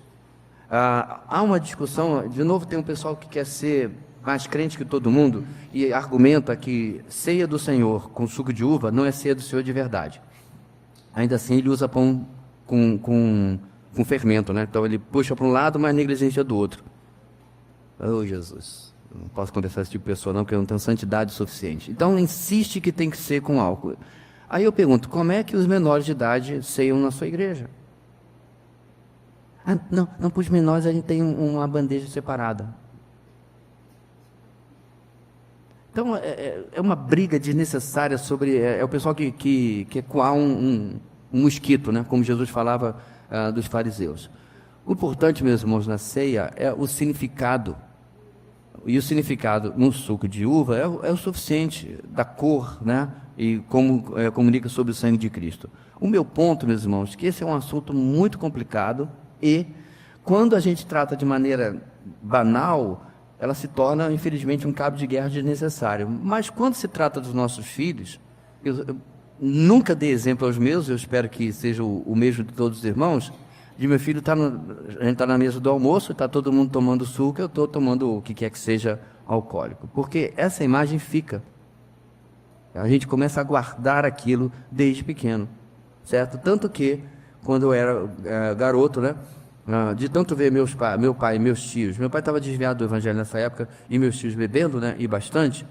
Há uma discussão, de novo tem um pessoal que quer ser mais crente que todo mundo e argumenta que ceia do Senhor com suco de uva não é ceia do Senhor de verdade. Ainda assim ele usa pão com fermento, né? Então ele puxa para um lado, mas negligência do outro. Oh, Jesus, eu não posso conversar com esse tipo de pessoa não, porque eu não tenho santidade suficiente. Então insiste que tem que ser com álcool. Aí eu pergunto, como é que os menores de idade ceiam na sua igreja? Não, para os menores a gente tem uma bandeja separada. Então, é uma briga desnecessária sobre... É o pessoal que quer coar um mosquito, né? Como Jesus falava dos fariseus. O importante, meus irmãos, na ceia é o significado. E o significado no suco de uva é o suficiente, da cor, né? E como comunica sobre o sangue de Cristo. O meu ponto, meus irmãos, é que esse é um assunto muito complicado e quando a gente trata de maneira banal, ela se torna, infelizmente, um cabo de guerra desnecessário. Mas quando se trata dos nossos filhos, eu nunca dei exemplo aos meus, eu espero que seja o mesmo de todos os irmãos, de meu filho a gente está na mesa do almoço, está todo mundo tomando suco, eu estou tomando o que quer que seja alcoólico. Porque essa imagem fica. A gente começa a guardar aquilo desde pequeno, certo? Tanto que, quando eu era garoto, né? De tanto ver meu pai e meus tios, meu pai estava desviado do evangelho nessa época, e meus tios bebendo, né, e bastante,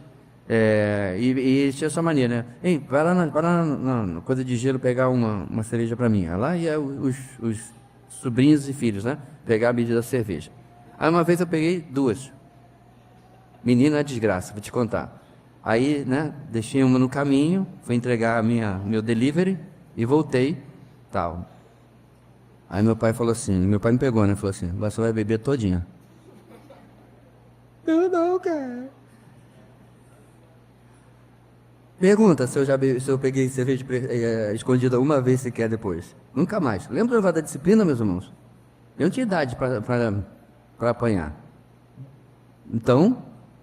e tinha essa mania, né, ei, vai lá na coisa de gelo pegar uma cereja para mim. Aí lá ia os sobrinhos e filhos, né, pegar a medida da cerveja. Aí uma vez eu peguei 2, menina é desgraça, vou te contar. Aí, né, deixei uma no caminho, fui entregar meu delivery, E voltei, tal. Aí meu pai falou assim, meu pai me pegou, né? Falou assim, você vai beber todinha. Eu não, cara. Pergunta se eu peguei cerveja escondida uma vez sequer depois. Nunca mais. Lembra do negócio da disciplina, meus irmãos? Eu não tinha idade para apanhar. Então,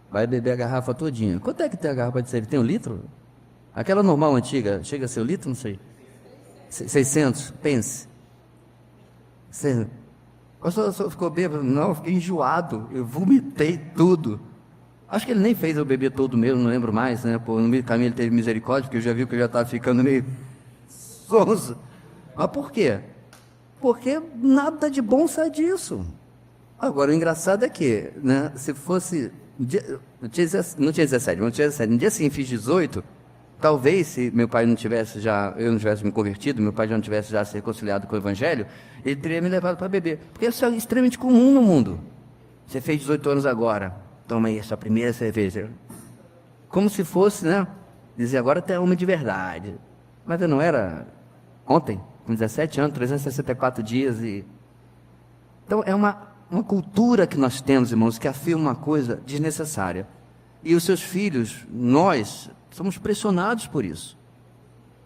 vai beber a garrafa todinha. Quanto é que tem a garrafa de cerveja? Tem 1 litro? Aquela normal antiga, chega a ser 1 litro? Não sei. 600? Pense. O senhor ficou bêbado? Não, eu fiquei enjoado. Eu vomitei tudo. Acho que ele nem fez eu beber todo mesmo, não lembro mais, né? Pô, no meio do caminho ele teve misericórdia, porque eu já vi que eu já estava ficando meio sonso. Mas por quê? Porque nada de bom sai disso. Agora, o engraçado é que, né, se fosse... Não tinha 17, mas não tinha 17. No dia seguinte fiz 18, talvez se meu pai não tivesse já... Eu não tivesse me convertido, meu pai já não tivesse já se reconciliado com o Evangelho, ele teria me levado para beber. Porque isso é extremamente comum no mundo. Você fez 18 anos agora, toma aí a sua primeira cerveja. Como se fosse, né? Dizer, agora até uma de verdade. Mas eu não era ontem, com 17 anos, 364 dias e... Então é uma cultura que nós temos, irmãos, que afirma uma coisa desnecessária. E os seus filhos, nós, somos pressionados por isso.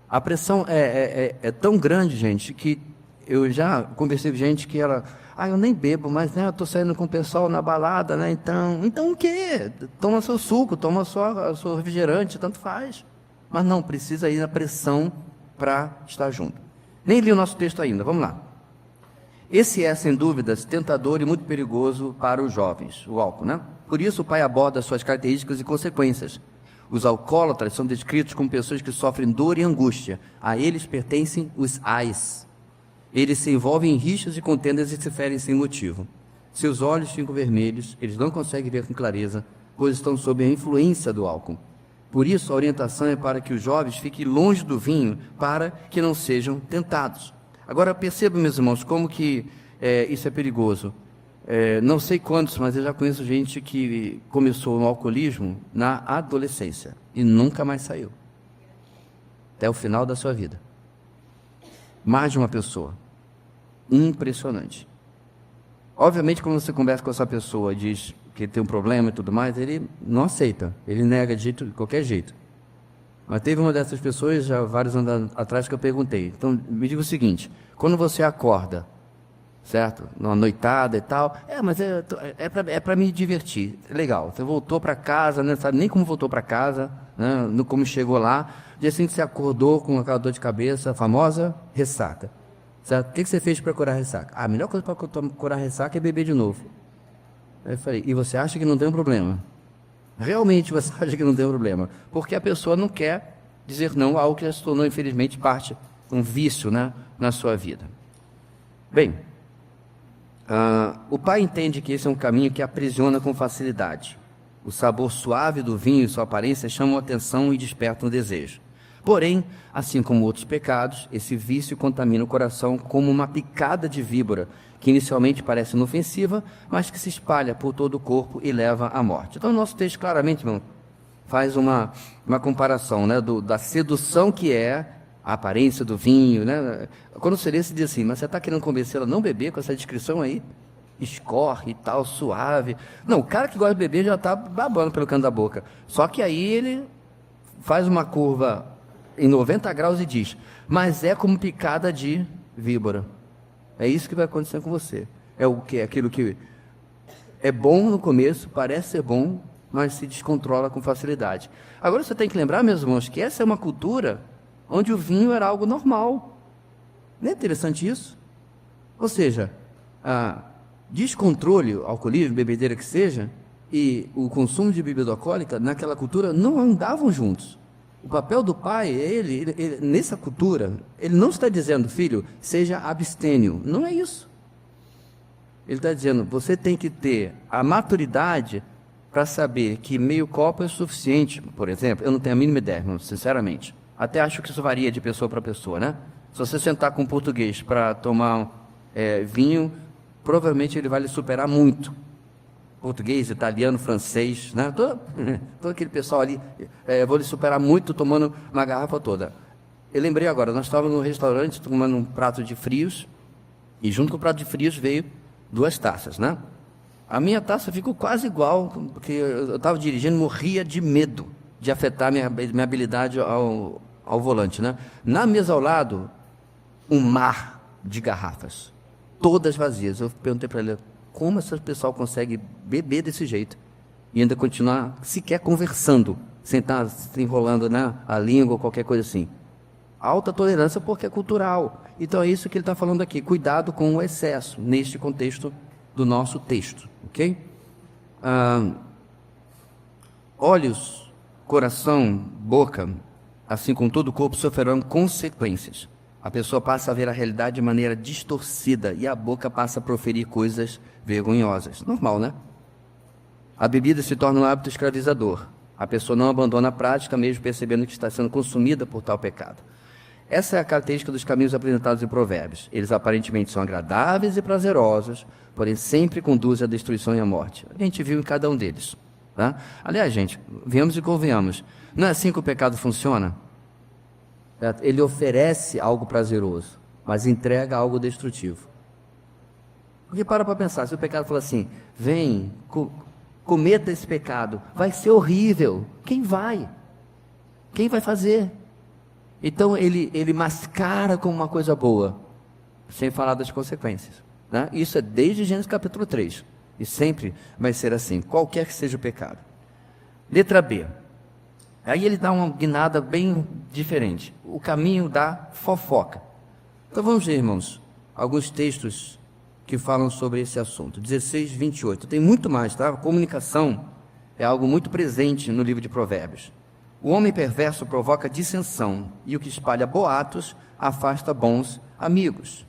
A pressão é tão grande, gente, que eu já conversei com gente que ela... eu nem bebo, mas né, eu estou saindo com o pessoal na balada, né? Então o quê? Toma seu suco, toma seu refrigerante, tanto faz. Mas não, precisa ir na pressão para estar junto. Nem li o nosso texto ainda, vamos lá. Esse é, sem dúvidas, tentador e muito perigoso para os jovens, o álcool, né? Por isso o pai aborda suas características e consequências. Os alcoólatras são descritos como pessoas que sofrem dor e angústia. A eles pertencem os ais. Eles se envolvem em rixas e contendas e se ferem sem motivo. Seus olhos ficam vermelhos, eles não conseguem ver com clareza, pois estão sob a influência do álcool. Por isso, a orientação é para que os jovens fiquem longe do vinho, para que não sejam tentados. Agora, perceba, meus irmãos, como que isso é perigoso. Não sei quantos, mas eu já conheço gente que começou no alcoolismo na adolescência e nunca mais saiu. Até o final da sua vida. Mais de uma pessoa. Impressionante. Obviamente, quando você conversa com essa pessoa, diz que tem um problema e tudo mais, ele não aceita, ele nega de qualquer jeito. Mas teve uma dessas pessoas, já vários anos atrás, que eu perguntei. Então, me diga o seguinte, quando você acorda, certo? Numa noitada e tal, mas é para me divertir. Legal, você voltou para casa, não sabe nem como voltou para casa, né? Como chegou lá, dia seguinte você acordou com aquela dor de cabeça, a famosa ressaca. Certo? O que você fez para curar a ressaca? A melhor coisa para curar a ressaca é beber de novo. Aí eu falei, e você acha que não tem um problema? Realmente você acha que não tem um problema? Porque a pessoa não quer dizer não a algo que já se tornou, infelizmente, parte, um vício, né, na sua vida. Bem, o pai entende que esse é um caminho que aprisiona com facilidade. O sabor suave do vinho e sua aparência chamam a atenção e despertam o desejo. Porém, assim como outros pecados, esse vício contamina o coração como uma picada de víbora, que inicialmente parece inofensiva, mas que se espalha por todo o corpo e leva à morte. Então, o nosso texto claramente, irmão, faz uma comparação, né, da sedução que é a aparência do vinho, né? Quando você lê, se diz assim, mas você está querendo convencê-la a não beber com essa descrição aí? Escorre e tal, suave. Não, o cara que gosta de beber já está babando pelo canto da boca. Só que aí ele faz uma curva em 90 graus e diz, mas é como picada de víbora. É isso que vai acontecer com você. É o que? Aquilo que é bom no começo, parece ser bom, mas se descontrola com facilidade. Agora você tem que lembrar, meus irmãos, que essa é uma cultura onde o vinho era algo normal. Não é interessante isso? Ou seja, descontrole, alcoolismo, bebedeira que seja, e o consumo de bebida alcoólica, naquela cultura, não andavam juntos. O papel do pai, ele, nessa cultura, ele não está dizendo, filho, seja abstêmio. Não é isso. Ele está dizendo, você tem que ter a maturidade para saber que meio copo é suficiente. Por exemplo, eu não tenho a mínima ideia, sinceramente. Até acho que isso varia de pessoa para pessoa, né? Se você sentar com um português para tomar vinho, provavelmente ele vai lhe superar muito. Português, italiano, francês, né? Todo aquele pessoal ali, vou lhe superar muito tomando uma garrafa toda. Eu lembrei agora, nós estávamos no restaurante tomando um prato de frios, e junto com o prato de frios veio 2 taças, né? A minha taça ficou quase igual, porque eu estava dirigindo, morria de medo de afetar minha habilidade ao volante, né? Na mesa ao lado, um mar de garrafas, todas vazias. Eu perguntei para ele, como esse pessoal consegue beber desse jeito e ainda continuar sequer conversando, sem estar se enrolando, né, a língua ou qualquer coisa assim. Alta tolerância porque é cultural. Então é isso que ele está falando aqui. Cuidado com o excesso neste contexto do nosso texto, ok? Olhos, coração, boca, assim como todo o corpo, sofrerão consequências. A pessoa passa a ver a realidade de maneira distorcida e a boca passa a proferir coisas vergonhosas. Normal, né? A bebida se torna um hábito escravizador. A pessoa não abandona a prática, mesmo percebendo que está sendo consumida por tal pecado. Essa é a característica dos caminhos apresentados em Provérbios. Eles aparentemente são agradáveis e prazerosos, porém sempre conduzem à destruição e à morte. A gente viu em cada um deles. Tá? Aliás, gente, venhamos e convenhamos. Não é assim que o pecado funciona? Ele oferece algo prazeroso, mas entrega algo destrutivo. Porque para pensar, se o pecado fala assim, vem, cometa esse pecado, vai ser horrível. Quem vai? Quem vai fazer? Então ele mascara como uma coisa boa, sem falar das consequências. Né? Isso é desde Gênesis capítulo 3. E sempre vai ser assim, qualquer que seja o pecado. Letra B. Aí ele dá uma guinada bem diferente. O caminho da fofoca. Então vamos ver, irmãos, alguns textos que falam sobre esse assunto. 16, 28. Tem muito mais, tá? A comunicação é algo muito presente no livro de Provérbios. O homem perverso provoca dissensão, e o que espalha boatos afasta bons amigos.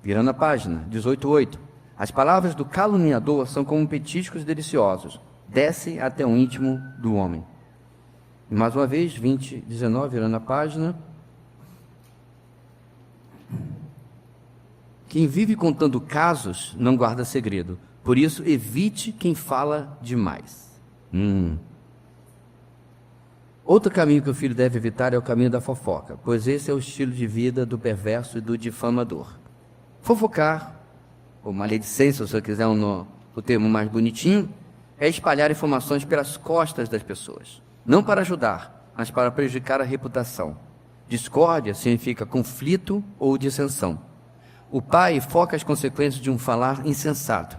Virando a página, 18:8. As palavras do caluniador são como petiscos deliciosos, descem até o íntimo do homem. E mais uma vez, 20:19, virando a página. Quem vive contando casos não guarda segredo, por isso evite quem fala demais. Outro caminho que o filho deve evitar é o caminho da fofoca, pois esse é o estilo de vida do perverso e do difamador. Fofocar, ou maledicência, se você quiser o termo mais bonitinho, é espalhar informações pelas costas das pessoas, não para ajudar, mas para prejudicar a reputação. Discórdia significa conflito ou dissensão. O pai foca as consequências de um falar insensato.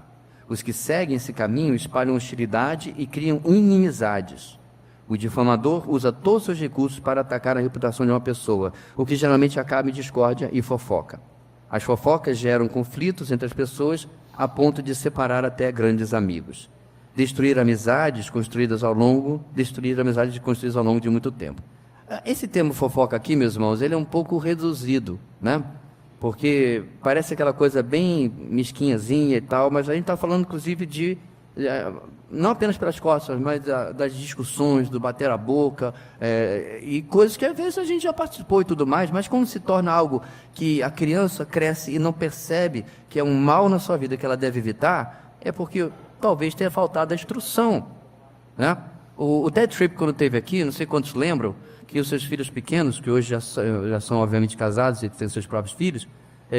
Os que seguem esse caminho espalham hostilidade e criam inimizades. O difamador usa todos os seus recursos para atacar a reputação de uma pessoa, o que geralmente acaba em discórdia e fofoca. As fofocas geram conflitos entre as pessoas a ponto de separar até grandes amigos. Destruir amizades construídas ao longo de muito tempo. Esse termo fofoca aqui, meus irmãos, ele é um pouco reduzido, né? Porque parece aquela coisa bem mesquinhazinha e tal, mas a gente está falando, inclusive, de não apenas pelas costas, mas das discussões, do bater a boca, e coisas que às vezes a gente já participou e tudo mais, mas quando se torna algo que a criança cresce e não percebe que é um mal na sua vida que ela deve evitar, é porque talvez tenha faltado a instrução, né? O Ted Tripp, quando esteve aqui, não sei quantos lembram, que os seus filhos pequenos, que hoje já são obviamente casados e têm seus próprios filhos,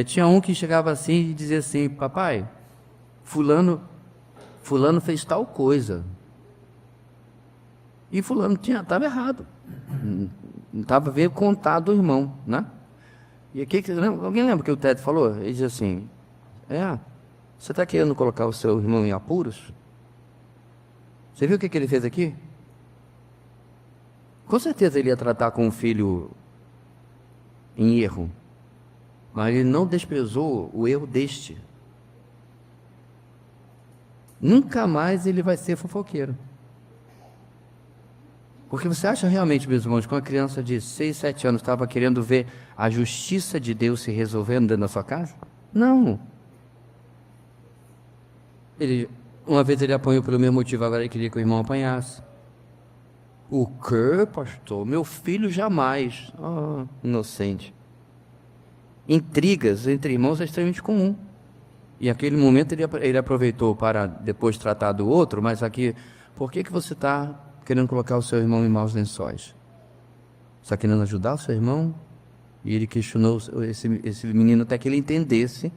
tinha um que chegava assim e dizia assim, papai, fulano fez tal coisa. E fulano estava errado. Veio contar do irmão, né? E aqui, alguém lembra que o Ted falou? Ele diz assim, você está querendo colocar o seu irmão em apuros? Você viu o que ele fez aqui? Com certeza ele ia tratar com o filho em erro, mas ele não desprezou o erro deste. Nunca mais ele vai ser fofoqueiro. Porque você acha realmente, meus irmãos, que uma criança de 6, 7 anos estava querendo ver a justiça de Deus se resolvendo dentro da sua casa? Não. Uma vez ele apanhou pelo mesmo motivo, agora ele queria que o irmão apanhasse. O quê, pastor? Meu filho jamais. Inocente. Intrigas entre irmãos é extremamente comum. E naquele momento ele aproveitou para depois tratar do outro, mas aqui, por que você está querendo colocar o seu irmão em maus lençóis? Está querendo ajudar o seu irmão E ele questionou esse menino até que ele entendesse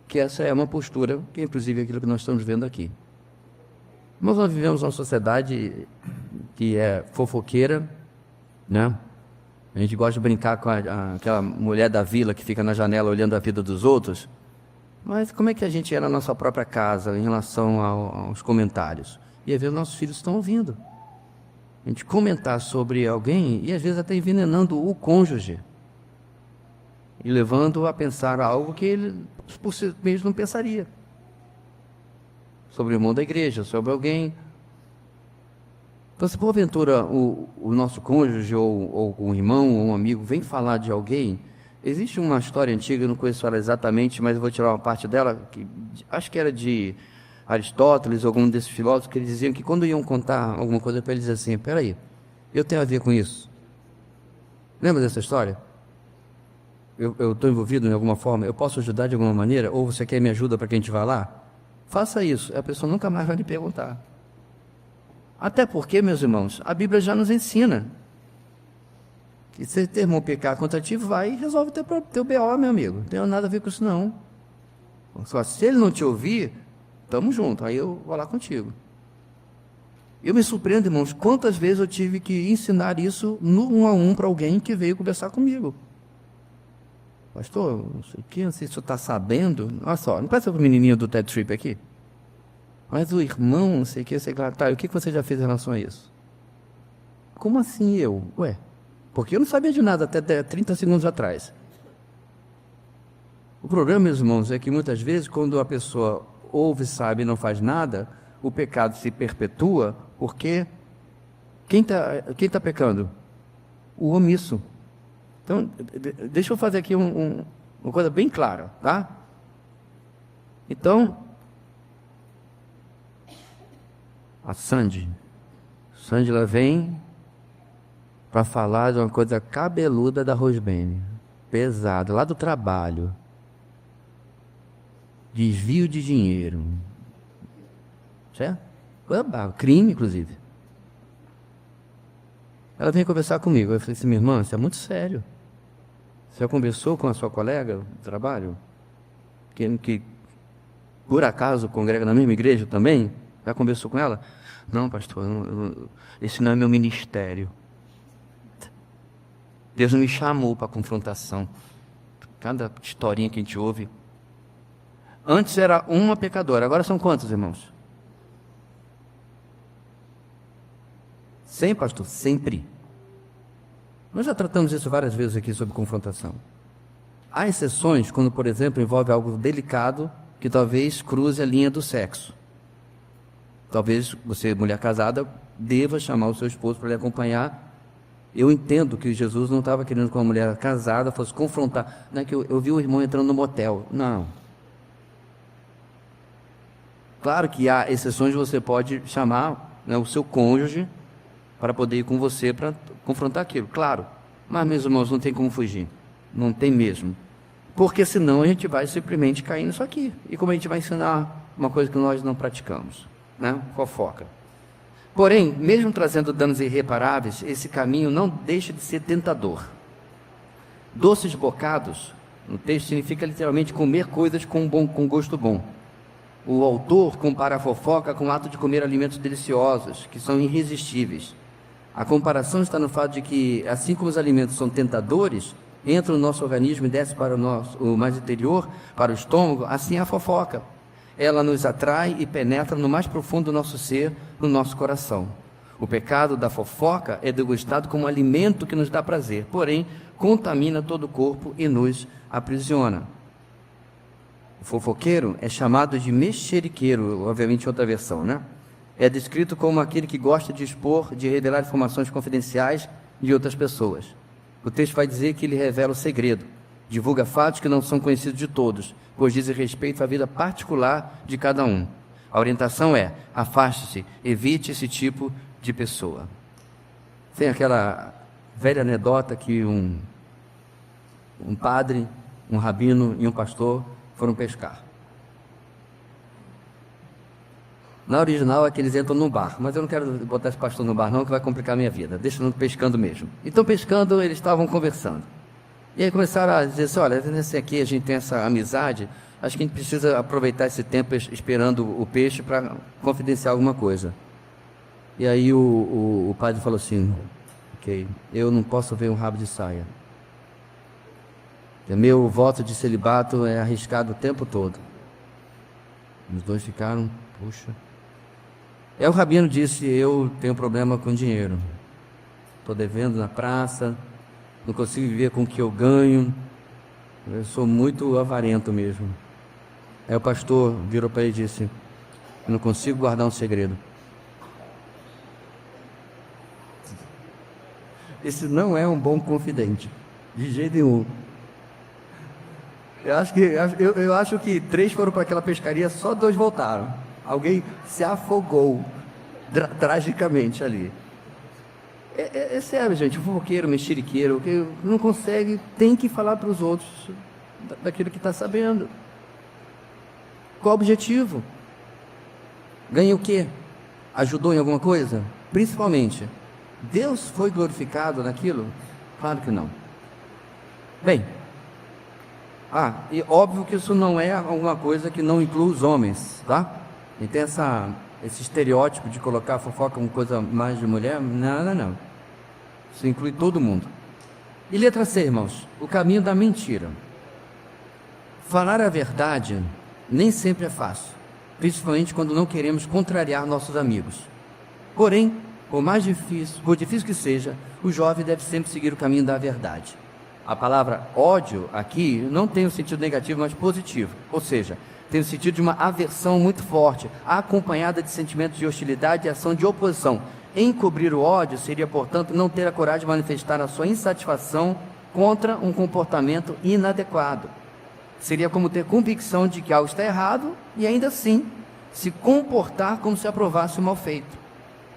que essa é uma postura, que é inclusive aquilo que nós estamos vendo aqui. Mas nós vivemos uma sociedade que é fofoqueira, né? A gente gosta de brincar com aquela mulher da vila que fica na janela olhando a vida dos outros. Mas como é que a gente é na nossa própria casa em relação aos comentários? E às vezes nossos filhos estão ouvindo. A gente comentar sobre alguém e às vezes até envenenando o cônjuge. E levando-o a pensar algo que ele por si mesmo não pensaria. Sobre o irmão da igreja, sobre alguém. Então, se porventura o nosso cônjuge ou um irmão ou um amigo vem falar de alguém, existe uma história antiga, eu não conheço ela exatamente, mas eu vou tirar uma parte dela, que acho que era de Aristóteles ou algum desses filósofos, que eles diziam que quando iam contar alguma coisa para eles, diziam assim, peraí, eu tenho a ver com isso. Lembra dessa história? Eu estou envolvido em alguma forma, eu posso ajudar de alguma maneira, ou você quer me ajuda para que a gente vá lá? Faça isso, a pessoa nunca mais vai lhe perguntar. Até porque, meus irmãos, a Bíblia já nos ensina que se teu irmão pecar contra ti, vai e resolve teu BO, meu amigo. Não tem nada a ver com isso, não. Só se ele não te ouvir, estamos juntos, aí eu vou lá contigo. Eu me surpreendo, irmãos, quantas vezes eu tive que ensinar isso no 1 a 1 para alguém que veio conversar comigo. Pastor, não sei o que, não sei se você está sabendo. Olha só, não parece o menininho do TED Trip aqui? Mas o irmão, não sei o que, sei lá, tá, o que você já fez em relação a isso? Como assim eu? Ué, porque eu não sabia de nada até 30 segundos atrás. O problema, meus irmãos, é que muitas vezes, quando a pessoa ouve, sabe e não faz nada, o pecado se perpetua, porque quem tá pecando? O omisso. Então, deixa eu fazer aqui uma coisa bem clara, tá? Então, a Sandy ela vem para falar de uma coisa cabeluda da Rosbene, pesada, lá do trabalho, desvio de dinheiro, certo? Crime, inclusive. Ela vem conversar comigo, eu falei assim, minha irmã, isso é muito sério. Você já conversou com a sua colega de trabalho, que por acaso congrega na mesma igreja também? Já conversou com ela? Não, pastor, esse não é meu ministério. Deus não me chamou para confrontação. Cada historinha que a gente ouve. Antes era uma pecadora, agora são quantos, irmãos? 100, pastor? Sempre. Nós já tratamos isso várias vezes aqui sobre confrontação. Há exceções quando, por exemplo, envolve algo delicado que talvez cruze a linha do sexo. Talvez você, mulher casada, deva chamar o seu esposo para lhe acompanhar. Eu entendo que Jesus não estava querendo que uma mulher casada fosse confrontar. Não é que eu vi o irmão entrando no motel. Não. Claro que há exceções, você pode chamar, né, o seu cônjuge para poder ir com você para confrontar aquilo, claro. Mas, meus irmãos, não tem como fugir. Não tem mesmo. Porque senão a gente vai simplesmente cair nisso aqui. E como a gente vai ensinar uma coisa que nós não praticamos, né? Fofoca. Porém, mesmo trazendo danos irreparáveis, esse caminho não deixa de ser tentador. Doces bocados, no texto, significa literalmente comer coisas com gosto bom. O autor compara a fofoca com o ato de comer alimentos deliciosos, que são irresistíveis. A comparação está no fato de que, assim como os alimentos são tentadores, entram no nosso organismo e descem para o mais interior, para o estômago, assim é a fofoca. Ela nos atrai e penetra no mais profundo do nosso ser, no nosso coração. O pecado da fofoca é degustado como um alimento que nos dá prazer, porém, contamina todo o corpo e nos aprisiona. O fofoqueiro é chamado de mexeriqueiro, obviamente em outra versão, né? É descrito como aquele que gosta de expor, de revelar informações confidenciais de outras pessoas. O texto vai dizer que ele revela o segredo, divulga fatos que não são conhecidos de todos, pois dizem respeito à vida particular de cada um. A orientação é: afaste-se, evite esse tipo de pessoa. Tem aquela velha anedota que um padre, um rabino e um pastor foram pescar. Na original é que eles entram no bar, mas eu não quero botar esse pastor no bar não, que vai complicar a minha vida. Deixa eu pescando mesmo. Então, pescando, eles estavam conversando. E aí começaram a dizer assim, olha, nesse aqui a gente tem essa amizade, acho que a gente precisa aproveitar esse tempo esperando o peixe para confidenciar alguma coisa. E aí o padre falou assim, ok, eu não posso ver um rabo de saia. Meu voto de celibato é arriscado o tempo todo. Os dois ficaram, puxa. Aí o rabino disse, eu tenho problema com dinheiro. Estou devendo na praça, não consigo viver com o que eu ganho. Eu sou muito avarento mesmo. Aí o pastor virou para ele e disse, eu não consigo guardar um segredo. Esse não é um bom confidente, de jeito nenhum. Eu acho que 3 foram para aquela pescaria, só 2 voltaram. Alguém se afogou tragicamente ali. É sério, gente, o fofoqueiro, mexeriqueiro, que não consegue, tem que falar para os outros daquilo que está sabendo. Qual o objetivo? Ganha o quê? Ajudou em alguma coisa? Principalmente, Deus foi glorificado naquilo? Claro que não. Bem, e óbvio que isso não é alguma coisa que não inclui os homens, tá? E tem esse estereótipo de colocar a fofoca como coisa mais de mulher. Não. Isso inclui todo mundo. E letra C, irmãos, o caminho da mentira. Falar a verdade nem sempre é fácil, principalmente quando não queremos contrariar nossos amigos. Porém, por difícil que seja, o jovem deve sempre seguir o caminho da verdade. A palavra ódio aqui não tem um sentido negativo, mas positivo. Ou seja, tem o sentido de uma aversão muito forte, acompanhada de sentimentos de hostilidade e ação de oposição. Encobrir o ódio seria, portanto, não ter a coragem de manifestar a sua insatisfação contra um comportamento inadequado. Seria como ter convicção de que algo está errado e ainda assim se comportar como se aprovasse o mal feito.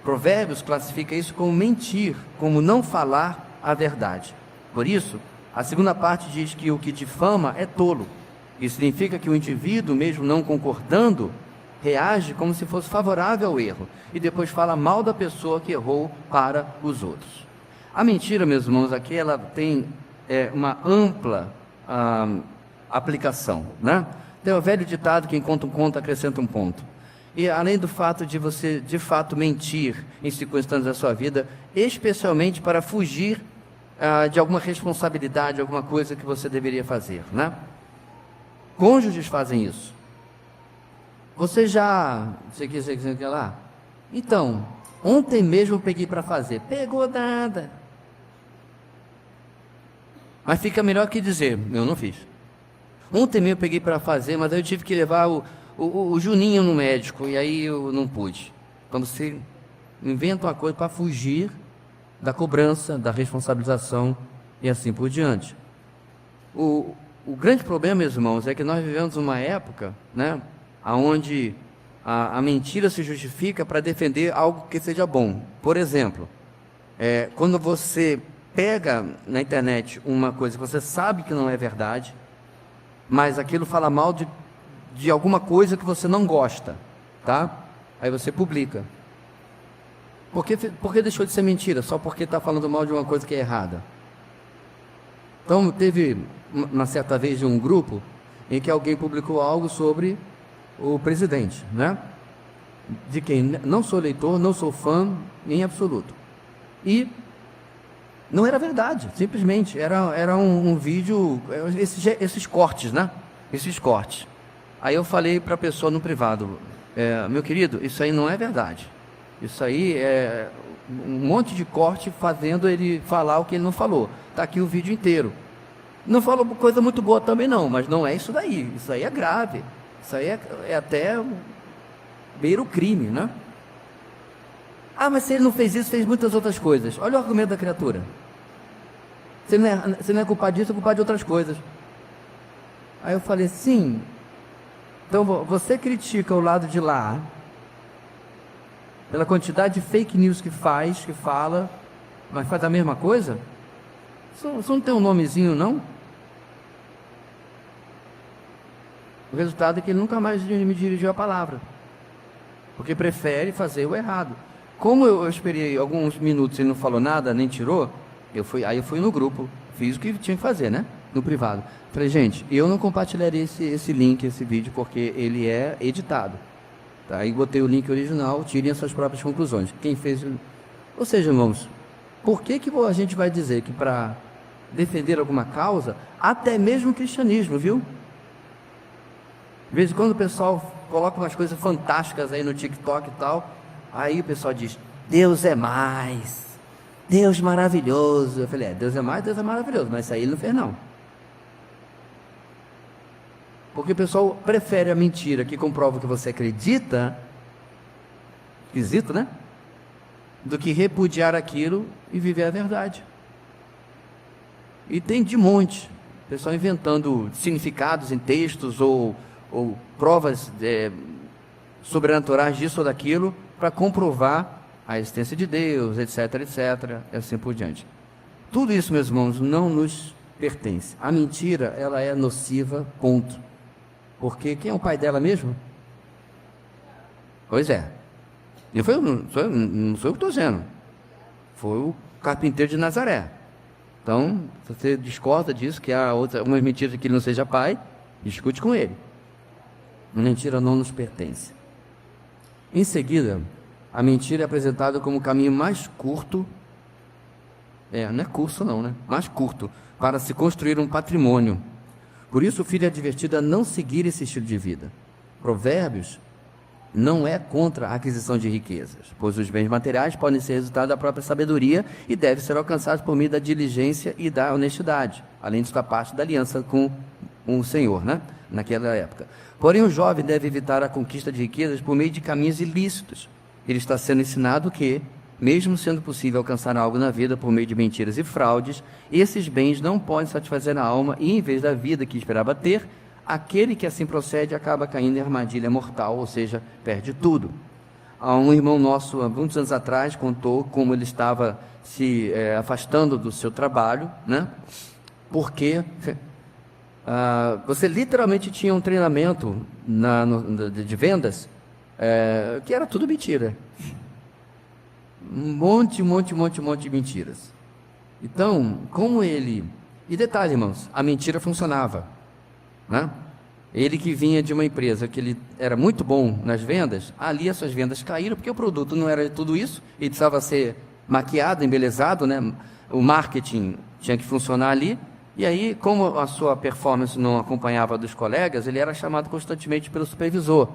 Provérbios classifica isso como mentir, como não falar a verdade. Por isso, a segunda parte diz que o que difama é tolo. Isso significa que o indivíduo, mesmo não concordando, reage como se fosse favorável ao erro e depois fala mal da pessoa que errou para os outros. A mentira, meus irmãos, aqui ela tem uma ampla aplicação, né? Tem o velho ditado, quem conta um conto acrescenta um ponto. E além do fato de você, de fato, mentir em circunstâncias da sua vida, especialmente para fugir de alguma responsabilidade, alguma coisa que você deveria fazer, né? Cônjuges fazem isso. Você já... Você quer lá? Então, ontem mesmo eu peguei para fazer. Pegou nada. Mas fica melhor que dizer, eu não fiz. Ontem mesmo eu peguei para fazer, mas aí eu tive que levar o Juninho no médico, e aí eu não pude. Quando você inventa uma coisa para fugir da cobrança, da responsabilização e assim por diante. O grande problema, meus irmãos, é que nós vivemos uma época, né, onde a mentira se justifica para defender algo que seja bom. Por exemplo, quando você pega na internet uma coisa que você sabe que não é verdade, mas aquilo fala mal de alguma coisa que você não gosta, tá? Aí você publica. Por que deixou de ser mentira? Só porque está falando mal de uma coisa que é errada. Então, teve uma certa vez um grupo em que alguém publicou algo sobre o presidente, né? De quem não sou leitor, não sou fã em absoluto. E não era verdade, simplesmente. Era um vídeo, esses cortes, né? Esses cortes. Aí eu falei para a pessoa no privado, meu querido, isso aí não é verdade. Isso aí é um monte de corte fazendo ele falar o que ele não falou. Está aqui o vídeo inteiro. Não falou coisa muito boa também não, mas não é isso daí. Isso aí é grave. Isso aí é até beira o crime, né? Mas se ele não fez isso, fez muitas outras coisas. Olha o argumento da criatura. Você não é culpado disso, é culpado de outras coisas. Aí eu falei, sim. Então você critica o lado de lá pela quantidade de fake news que fala, mas faz a mesma coisa? Isso não tem um nomezinho, não? O resultado é que ele nunca mais me dirigiu a palavra, porque prefere fazer o errado. Como eu esperei alguns minutos e ele não falou nada, nem tirou, aí eu fui no grupo fiz o que tinha que fazer, né? No privado. Falei, gente, eu não compartilharia esse link, esse vídeo, porque ele é editado. Tá? Aí botei o link original, tirem as suas próprias conclusões. Quem fez... Ou seja, irmãos, por que a gente vai dizer que para defender alguma causa, até mesmo o cristianismo, viu? De vez em quando o pessoal coloca umas coisas fantásticas aí no TikTok e tal, aí o pessoal diz, Deus é mais, Deus maravilhoso. Eu falei, Deus é mais, Deus é maravilhoso, mas isso aí ele não fez não. Porque o pessoal prefere a mentira que comprova que você acredita, esquisito, né? Do que repudiar aquilo e viver a verdade. E tem de monte, o pessoal inventando significados em textos ou provas sobrenaturais disso ou daquilo para comprovar a existência de Deus, etc, etc, e assim por diante. Tudo isso, meus irmãos, não nos pertence. A mentira, ela é nociva, ponto. Porque quem é o pai dela mesmo? Pois é. Não sou eu que estou dizendo. Foi o carpinteiro de Nazaré. Então, se você discorda disso, que há algumas mentiras que ele não seja pai, discute com ele. A mentira não nos pertence. Em seguida, a mentira é apresentada como o caminho mais curto, não é curso não, né? Mais curto, para se construir um patrimônio. Por isso o filho é advertido a não seguir esse estilo de vida. Provérbios não é contra a aquisição de riquezas, pois os bens materiais podem ser resultado da própria sabedoria e devem ser alcançados por meio da diligência e da honestidade, além de sua parte da aliança com o Senhor, né? Naquela época. Porém, o jovem deve evitar a conquista de riquezas por meio de caminhos ilícitos. Ele está sendo ensinado que, mesmo sendo possível alcançar algo na vida por meio de mentiras e fraudes, esses bens não podem satisfazer a alma e, em vez da vida que esperava ter, aquele que assim procede acaba caindo em armadilha mortal, ou seja, perde tudo. Um irmão nosso, há muitos anos atrás, contou como ele estava se afastando do seu trabalho, né? Porque você literalmente tinha um treinamento de vendas que era tudo mentira. Um monte de mentiras. Então, como ele... E detalhe, irmãos, a mentira funcionava, né? Ele que vinha de uma empresa que ele era muito bom nas vendas, ali as suas vendas caíram, porque o produto não era tudo isso, ele precisava ser maquiado, embelezado, né? O marketing tinha que funcionar ali, e aí, como a sua performance não acompanhava dos colegas, ele era chamado constantemente pelo supervisor.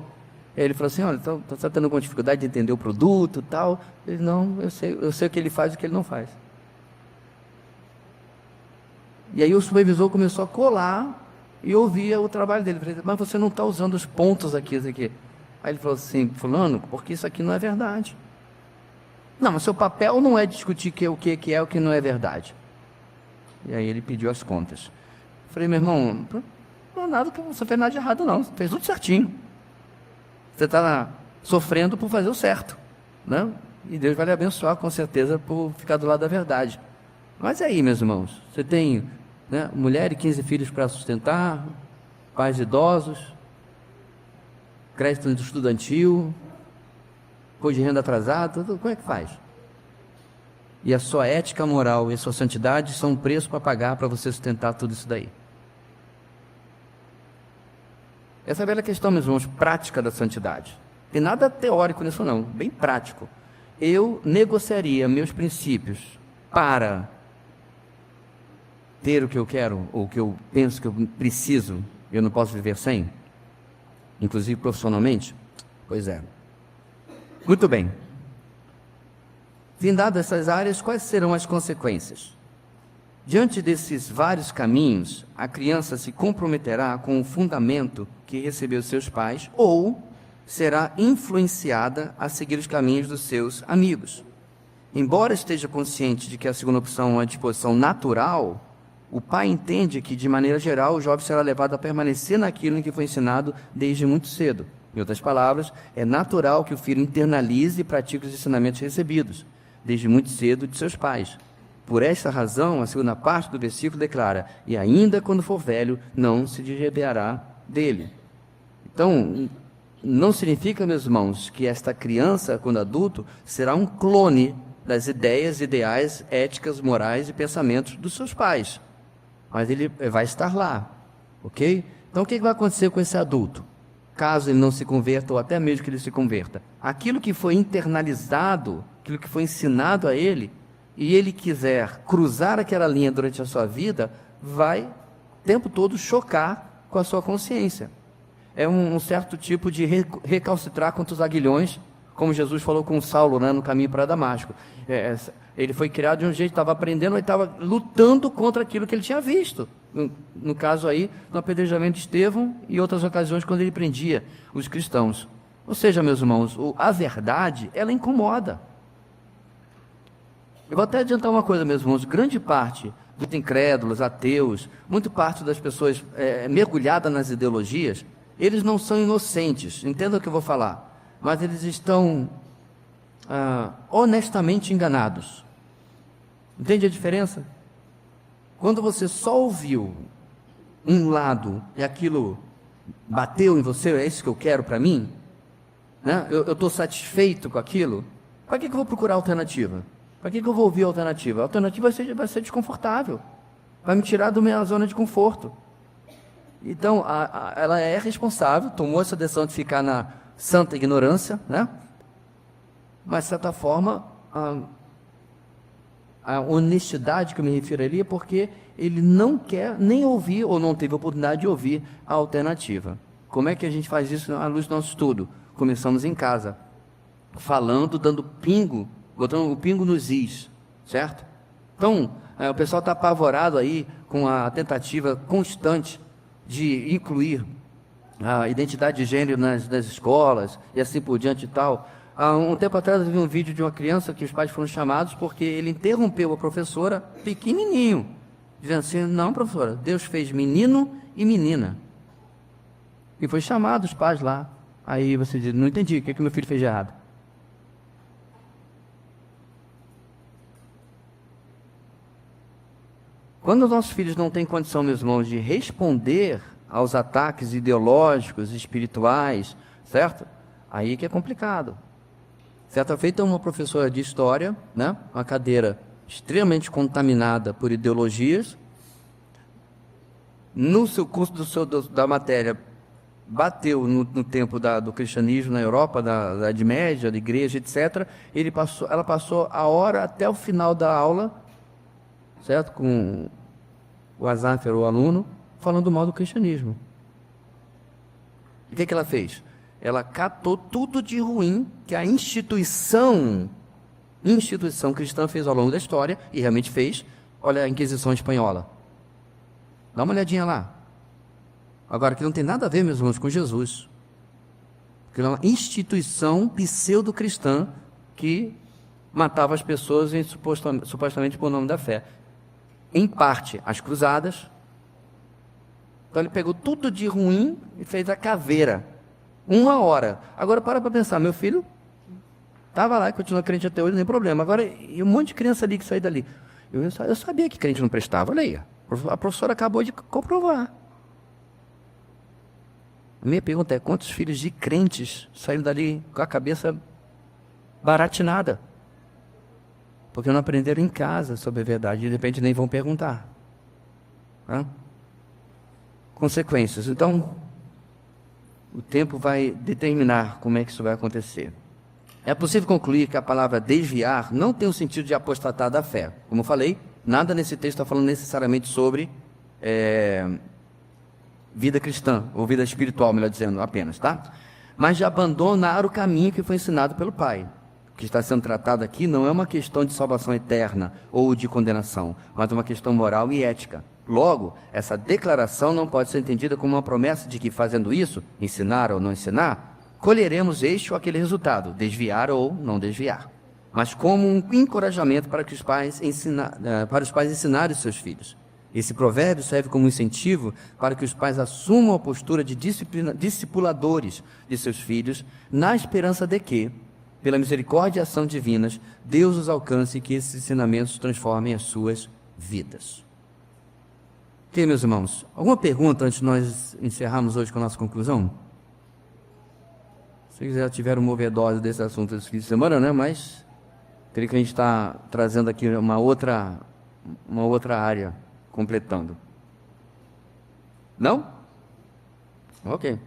Ele falou assim, olha, você está tendo alguma dificuldade de entender o produto e tal? Ele, não, eu sei o que ele faz e o que ele não faz. E aí o supervisor começou a colar e ouvia o trabalho dele. Falei, mas você não está usando os pontos aqui, isso aqui. Aí ele falou assim, fulano, porque isso aqui não é verdade. Não, mas seu papel não é discutir o que é o que não é verdade. E aí ele pediu as contas. Falei, meu irmão, não é nada que você fez nada de errado não, você fez tudo certinho. Você está sofrendo por fazer o certo, né? E Deus vai lhe abençoar com certeza por ficar do lado da verdade. Mas aí, meus irmãos, você tem, né, mulher e 15 filhos para sustentar, pais idosos, crédito estudantil, coisa de renda atrasada, tudo, como é que faz? E a sua ética moral e a sua santidade são um preço para pagar para você sustentar tudo isso daí. Essa é a velha questão, meus irmãos, prática da santidade. Tem nada teórico nisso não, bem prático. Eu negociaria meus princípios para ter o que eu quero, ou o que eu penso que eu preciso, eu não posso viver sem, inclusive profissionalmente? Pois é. Muito bem. Vindadas essas áreas, quais serão as consequências? Diante desses vários caminhos, a criança se comprometerá com o fundamento que recebeu seus pais ou será influenciada a seguir os caminhos dos seus amigos. Embora esteja consciente de que a segunda opção é uma disposição natural, o pai entende que, de maneira geral, o jovem será levado a permanecer naquilo em que foi ensinado desde muito cedo. Em outras palavras, é natural que o filho internalize e pratique os ensinamentos recebidos, desde muito cedo, de seus pais. Por esta razão, a segunda parte do versículo declara, e ainda quando for velho, não se desviará dele. Então, não significa, meus irmãos, que esta criança, quando adulto, será um clone das ideias, ideais, éticas, morais e pensamentos dos seus pais. mas ele vai estar lá, ok? Então o que vai acontecer com esse adulto? Caso ele não se converta, ou até mesmo que ele se converta, aquilo que foi internalizado, aquilo que foi ensinado a ele, e ele quiser cruzar aquela linha durante a sua vida, vai o tempo todo chocar com a sua consciência. É um certo tipo de recalcitrar contra os aguilhões, como Jesus falou com Saulo, né, no caminho para Damasco. Ele foi criado de um jeito, estava aprendendo, mas estava lutando contra aquilo que ele tinha visto. No caso aí, no apedrejamento de Estevão e outras ocasiões quando ele prendia os cristãos. Ou seja, meus irmãos, a verdade, ela incomoda. Eu vou até adiantar uma coisa, meus irmãos, grande parte dos incrédulos, ateus, muita parte das pessoas mergulhadas nas ideologias, eles não são inocentes, entenda o que eu vou falar, mas eles estão honestamente enganados. Entende a diferença? Quando você só ouviu um lado e aquilo bateu em você, é isso que eu quero para mim, né? Eu estou satisfeito com aquilo, para que eu vou procurar alternativa? Para que eu vou ouvir a alternativa? A alternativa vai ser desconfortável, vai me tirar da minha zona de conforto. Então, ela é responsável, tomou essa decisão de ficar na santa ignorância, né? Mas, de certa forma, a honestidade que eu me refiro ali é porque ele não quer nem ouvir, ou não teve a oportunidade de ouvir a alternativa. Como é que a gente faz isso à luz do nosso estudo? Começamos em casa, falando, dando pingo, botando o pingo nos is, certo? Então, o pessoal está apavorado aí com a tentativa constante de incluir a identidade de gênero nas escolas e assim por diante e tal. Há um tempo atrás eu vi um vídeo de uma criança que os pais foram chamados porque ele interrompeu a professora pequenininho, dizendo assim: não, professora, Deus fez menino e menina. E foi chamado os pais lá. Aí você diz: não entendi, o que meu filho fez de errado? Quando os nossos filhos não têm condição, meus irmãos, de responder aos ataques ideológicos, espirituais, certo? Aí que é complicado. Certa feita, uma professora de história, né, uma cadeira extremamente contaminada por ideologias, no seu curso da matéria, bateu no tempo do cristianismo na Europa, da Idade Média, da igreja, etc. Ela passou a hora até o final da aula, certo? Com o Azafir, o aluno, falando mal do cristianismo. E o que ela fez? Ela catou tudo de ruim que a instituição cristã fez ao longo da história, e realmente fez. Olha a Inquisição Espanhola. Dá uma olhadinha lá. Agora, que não tem nada a ver, meus irmãos, com Jesus. Porque é uma instituição pseudo-cristã que matava as pessoas supostamente por nome da fé. Em parte, as cruzadas. Então ele pegou tudo de ruim e fez a caveira. 1 hora. Agora para pensar, meu filho estava lá e continua crente até hoje, nem problema. Agora, e um monte de criança ali que saiu dali. Eu sabia que crente não prestava, olha aí. A professora acabou de comprovar. A minha pergunta é: quantos filhos de crentes saíram dali com a cabeça baratinada? Porque não aprenderam em casa sobre a verdade, e de repente nem vão perguntar. Consequências. Então, o tempo vai determinar como é que isso vai acontecer. É possível concluir que a palavra desviar não tem o sentido de apostatar da fé. Como eu falei, nada nesse texto está falando necessariamente sobre vida cristã, ou vida espiritual, melhor dizendo, apenas, tá? Mas de abandonar o caminho que foi ensinado pelo Pai. O que está sendo tratado aqui não é uma questão de salvação eterna ou de condenação, mas uma questão moral e ética. Logo, essa declaração não pode ser entendida como uma promessa de que, fazendo isso, ensinar ou não ensinar, colheremos este ou aquele resultado, desviar ou não desviar, mas como um encorajamento para os pais ensinarem os seus filhos. Esse provérbio serve como incentivo para que os pais assumam a postura de discipuladores de seus filhos, na esperança de que, pela misericórdia e ação divinas, Deus os alcance e que esses ensinamentos transformem as suas vidas. Ok, meus irmãos? Alguma pergunta antes de nós encerrarmos hoje com a nossa conclusão? Se já tiveram uma overdose desse assunto esse fim de semana, né? Mas creio que a gente está trazendo aqui uma outra área, completando. Não? Ok.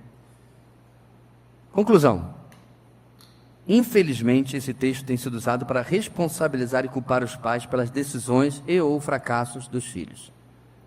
Conclusão. Infelizmente, esse texto tem sido usado para responsabilizar e culpar os pais pelas decisões e ou fracassos dos filhos.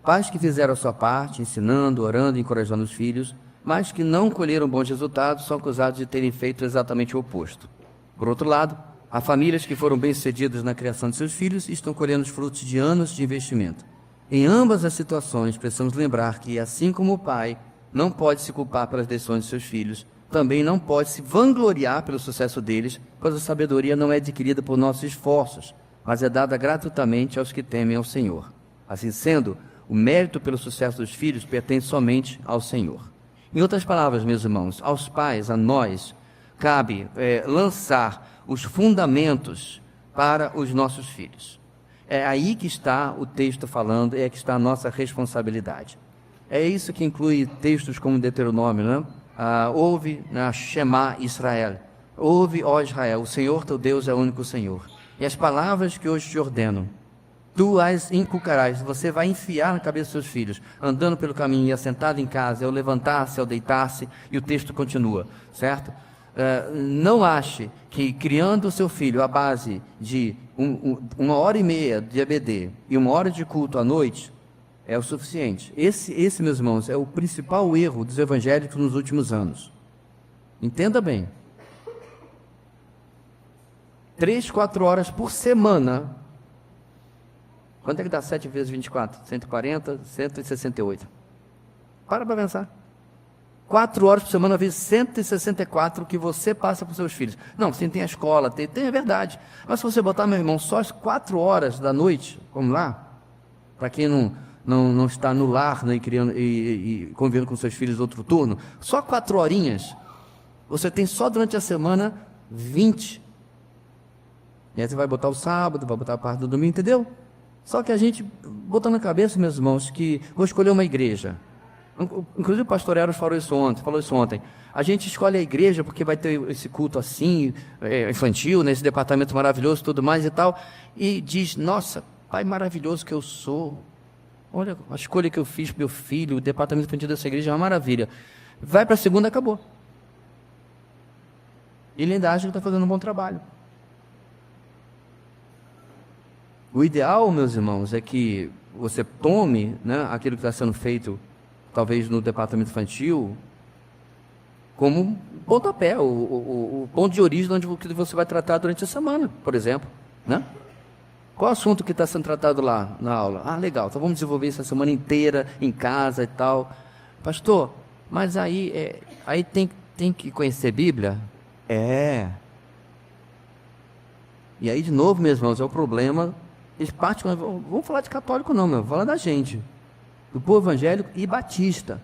Pais que fizeram a sua parte, ensinando, orando e encorajando os filhos, mas que não colheram bons resultados, são acusados de terem feito exatamente o oposto. Por outro lado, há famílias que foram bem-sucedidas na criação de seus filhos e estão colhendo os frutos de anos de investimento. Em ambas as situações, precisamos lembrar que, assim como o pai não pode se culpar pelas decisões de seus filhos, também não pode se vangloriar pelo sucesso deles, pois a sabedoria não é adquirida por nossos esforços, mas é dada gratuitamente aos que temem ao Senhor. Assim sendo, o mérito pelo sucesso dos filhos pertence somente ao Senhor. Em outras palavras, meus irmãos, aos pais, a nós, cabe lançar os fundamentos para os nossos filhos. É aí que está o texto falando, é que está a nossa responsabilidade. É isso que inclui textos como Deuteronômio, né? Ouve, Shema Israel, ouve, ó Israel, o Senhor teu Deus é o único Senhor. E as palavras que hoje te ordeno, tu as inculcarás, você vai enfiar na cabeça dos seus filhos, andando pelo caminho e assentado em casa, ao levantar-se, ao deitar-se, e o texto continua, certo? Não ache que criando o seu filho à base de 1h30 de EBD e 1 hora de culto à noite, é o suficiente. Esse, meus irmãos, é o principal erro dos evangélicos nos últimos anos. Entenda bem. 3, 4 horas por semana. Quanto é que dá 7 vezes 24? 140, 168. Para pensar. 4 horas por semana vezes 164 que você passa para os seus filhos. Não, você tem a escola, tem é verdade. Mas se você botar, meu irmão, só as 4 horas da noite, vamos lá, para quem não está no lar, né, e convivendo com seus filhos outro turno, só 4 horinhas, você tem só durante a semana 20. E aí você vai botar o sábado, vai botar a parte do domingo, entendeu? Só que a gente botou na cabeça, meus irmãos, que vou escolher uma igreja. Inclusive o pastor Eros falou isso ontem. A gente escolhe a igreja porque vai ter esse culto assim, infantil, nesse departamento maravilhoso e tudo mais e tal, e diz, nossa, pai maravilhoso que eu sou, olha a escolha que eu fiz para meu filho, o departamento infantil dessa igreja é uma maravilha. Vai para a segunda, acabou. Ele ainda acha que está fazendo um bom trabalho. O ideal, meus irmãos, é que você tome, né, aquilo que está sendo feito, talvez no departamento infantil, como um pontapé, o ponto de origem onde você vai tratar durante a semana, por exemplo, né? Qual o assunto que está sendo tratado lá na aula? Ah, legal, então vamos desenvolver isso a semana inteira, em casa e tal. Pastor, mas aí tem que conhecer Bíblia? E aí, de novo, meus irmãos, é o problema. Eles partem, vamos falar de católico não, vamos falar da gente, do povo evangélico e batista.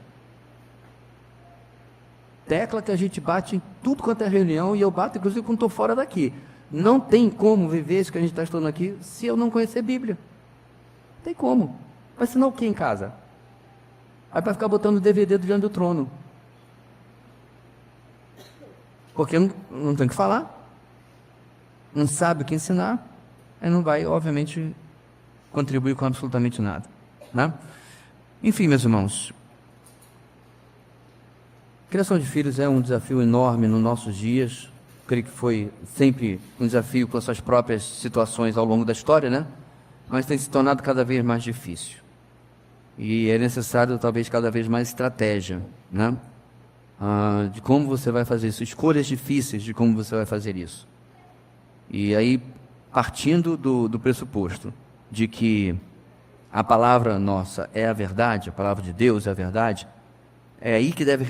Tecla que a gente bate em tudo quanto é reunião, e eu bato inclusive quando estou fora daqui. Não tem como viver isso que a gente está estudando aqui se eu não conhecer Bíblia. Não tem como. Vai ensinar o que em casa? Aí vai ficar botando DVD diante do trono. Porque não tem o que falar. Não sabe o que ensinar. Aí não vai, obviamente, contribuir com absolutamente nada, né? Enfim, meus irmãos, criação de filhos é um desafio enorme nos nossos dias. Creio que foi sempre um desafio com suas próprias situações ao longo da história, né? Mas tem se tornado cada vez mais difícil. E é necessário, talvez, cada vez mais estratégia, né? De como você vai fazer isso, escolhas difíceis de como você vai fazer isso. E aí, partindo do pressuposto de que a palavra nossa é a verdade, a palavra de Deus é a verdade, é aí que deve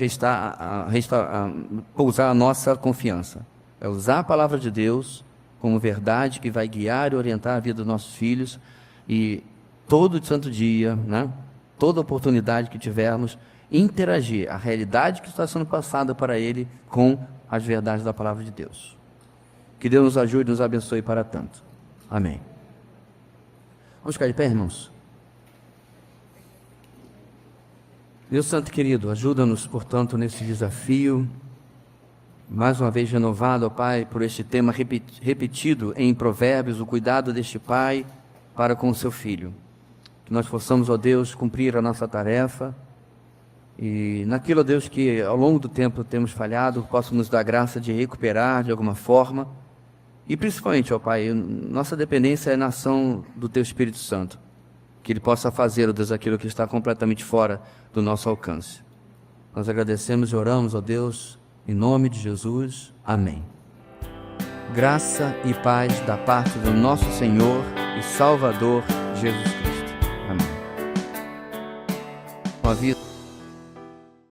pousar a nossa confiança. É usar a palavra de Deus como verdade que vai guiar e orientar a vida dos nossos filhos, e todo santo dia, né, toda oportunidade que tivermos, interagir a realidade que está sendo passada para ele com as verdades da palavra de Deus. Que Deus nos ajude e nos abençoe para tanto. Amém. Vamos ficar de pé, irmãos? Deus Santo querido, ajuda-nos, portanto, nesse desafio, mais uma vez renovado, ó Pai, por este tema repetido em Provérbios, o cuidado deste pai para com o seu filho. Que nós possamos, ó Deus, cumprir a nossa tarefa, E naquilo, ó Deus, que ao longo do tempo temos falhado, possa nos dar graça de recuperar de alguma forma. E principalmente, ó Pai, nossa dependência é na ação do Teu Espírito Santo. Que Ele possa fazer, ó Deus, aquilo que está completamente fora do nosso alcance. Nós agradecemos e oramos, ó Deus, em nome de Jesus. Amém. Graça e paz da parte do nosso Senhor e Salvador Jesus Cristo. Amém. Um aviso.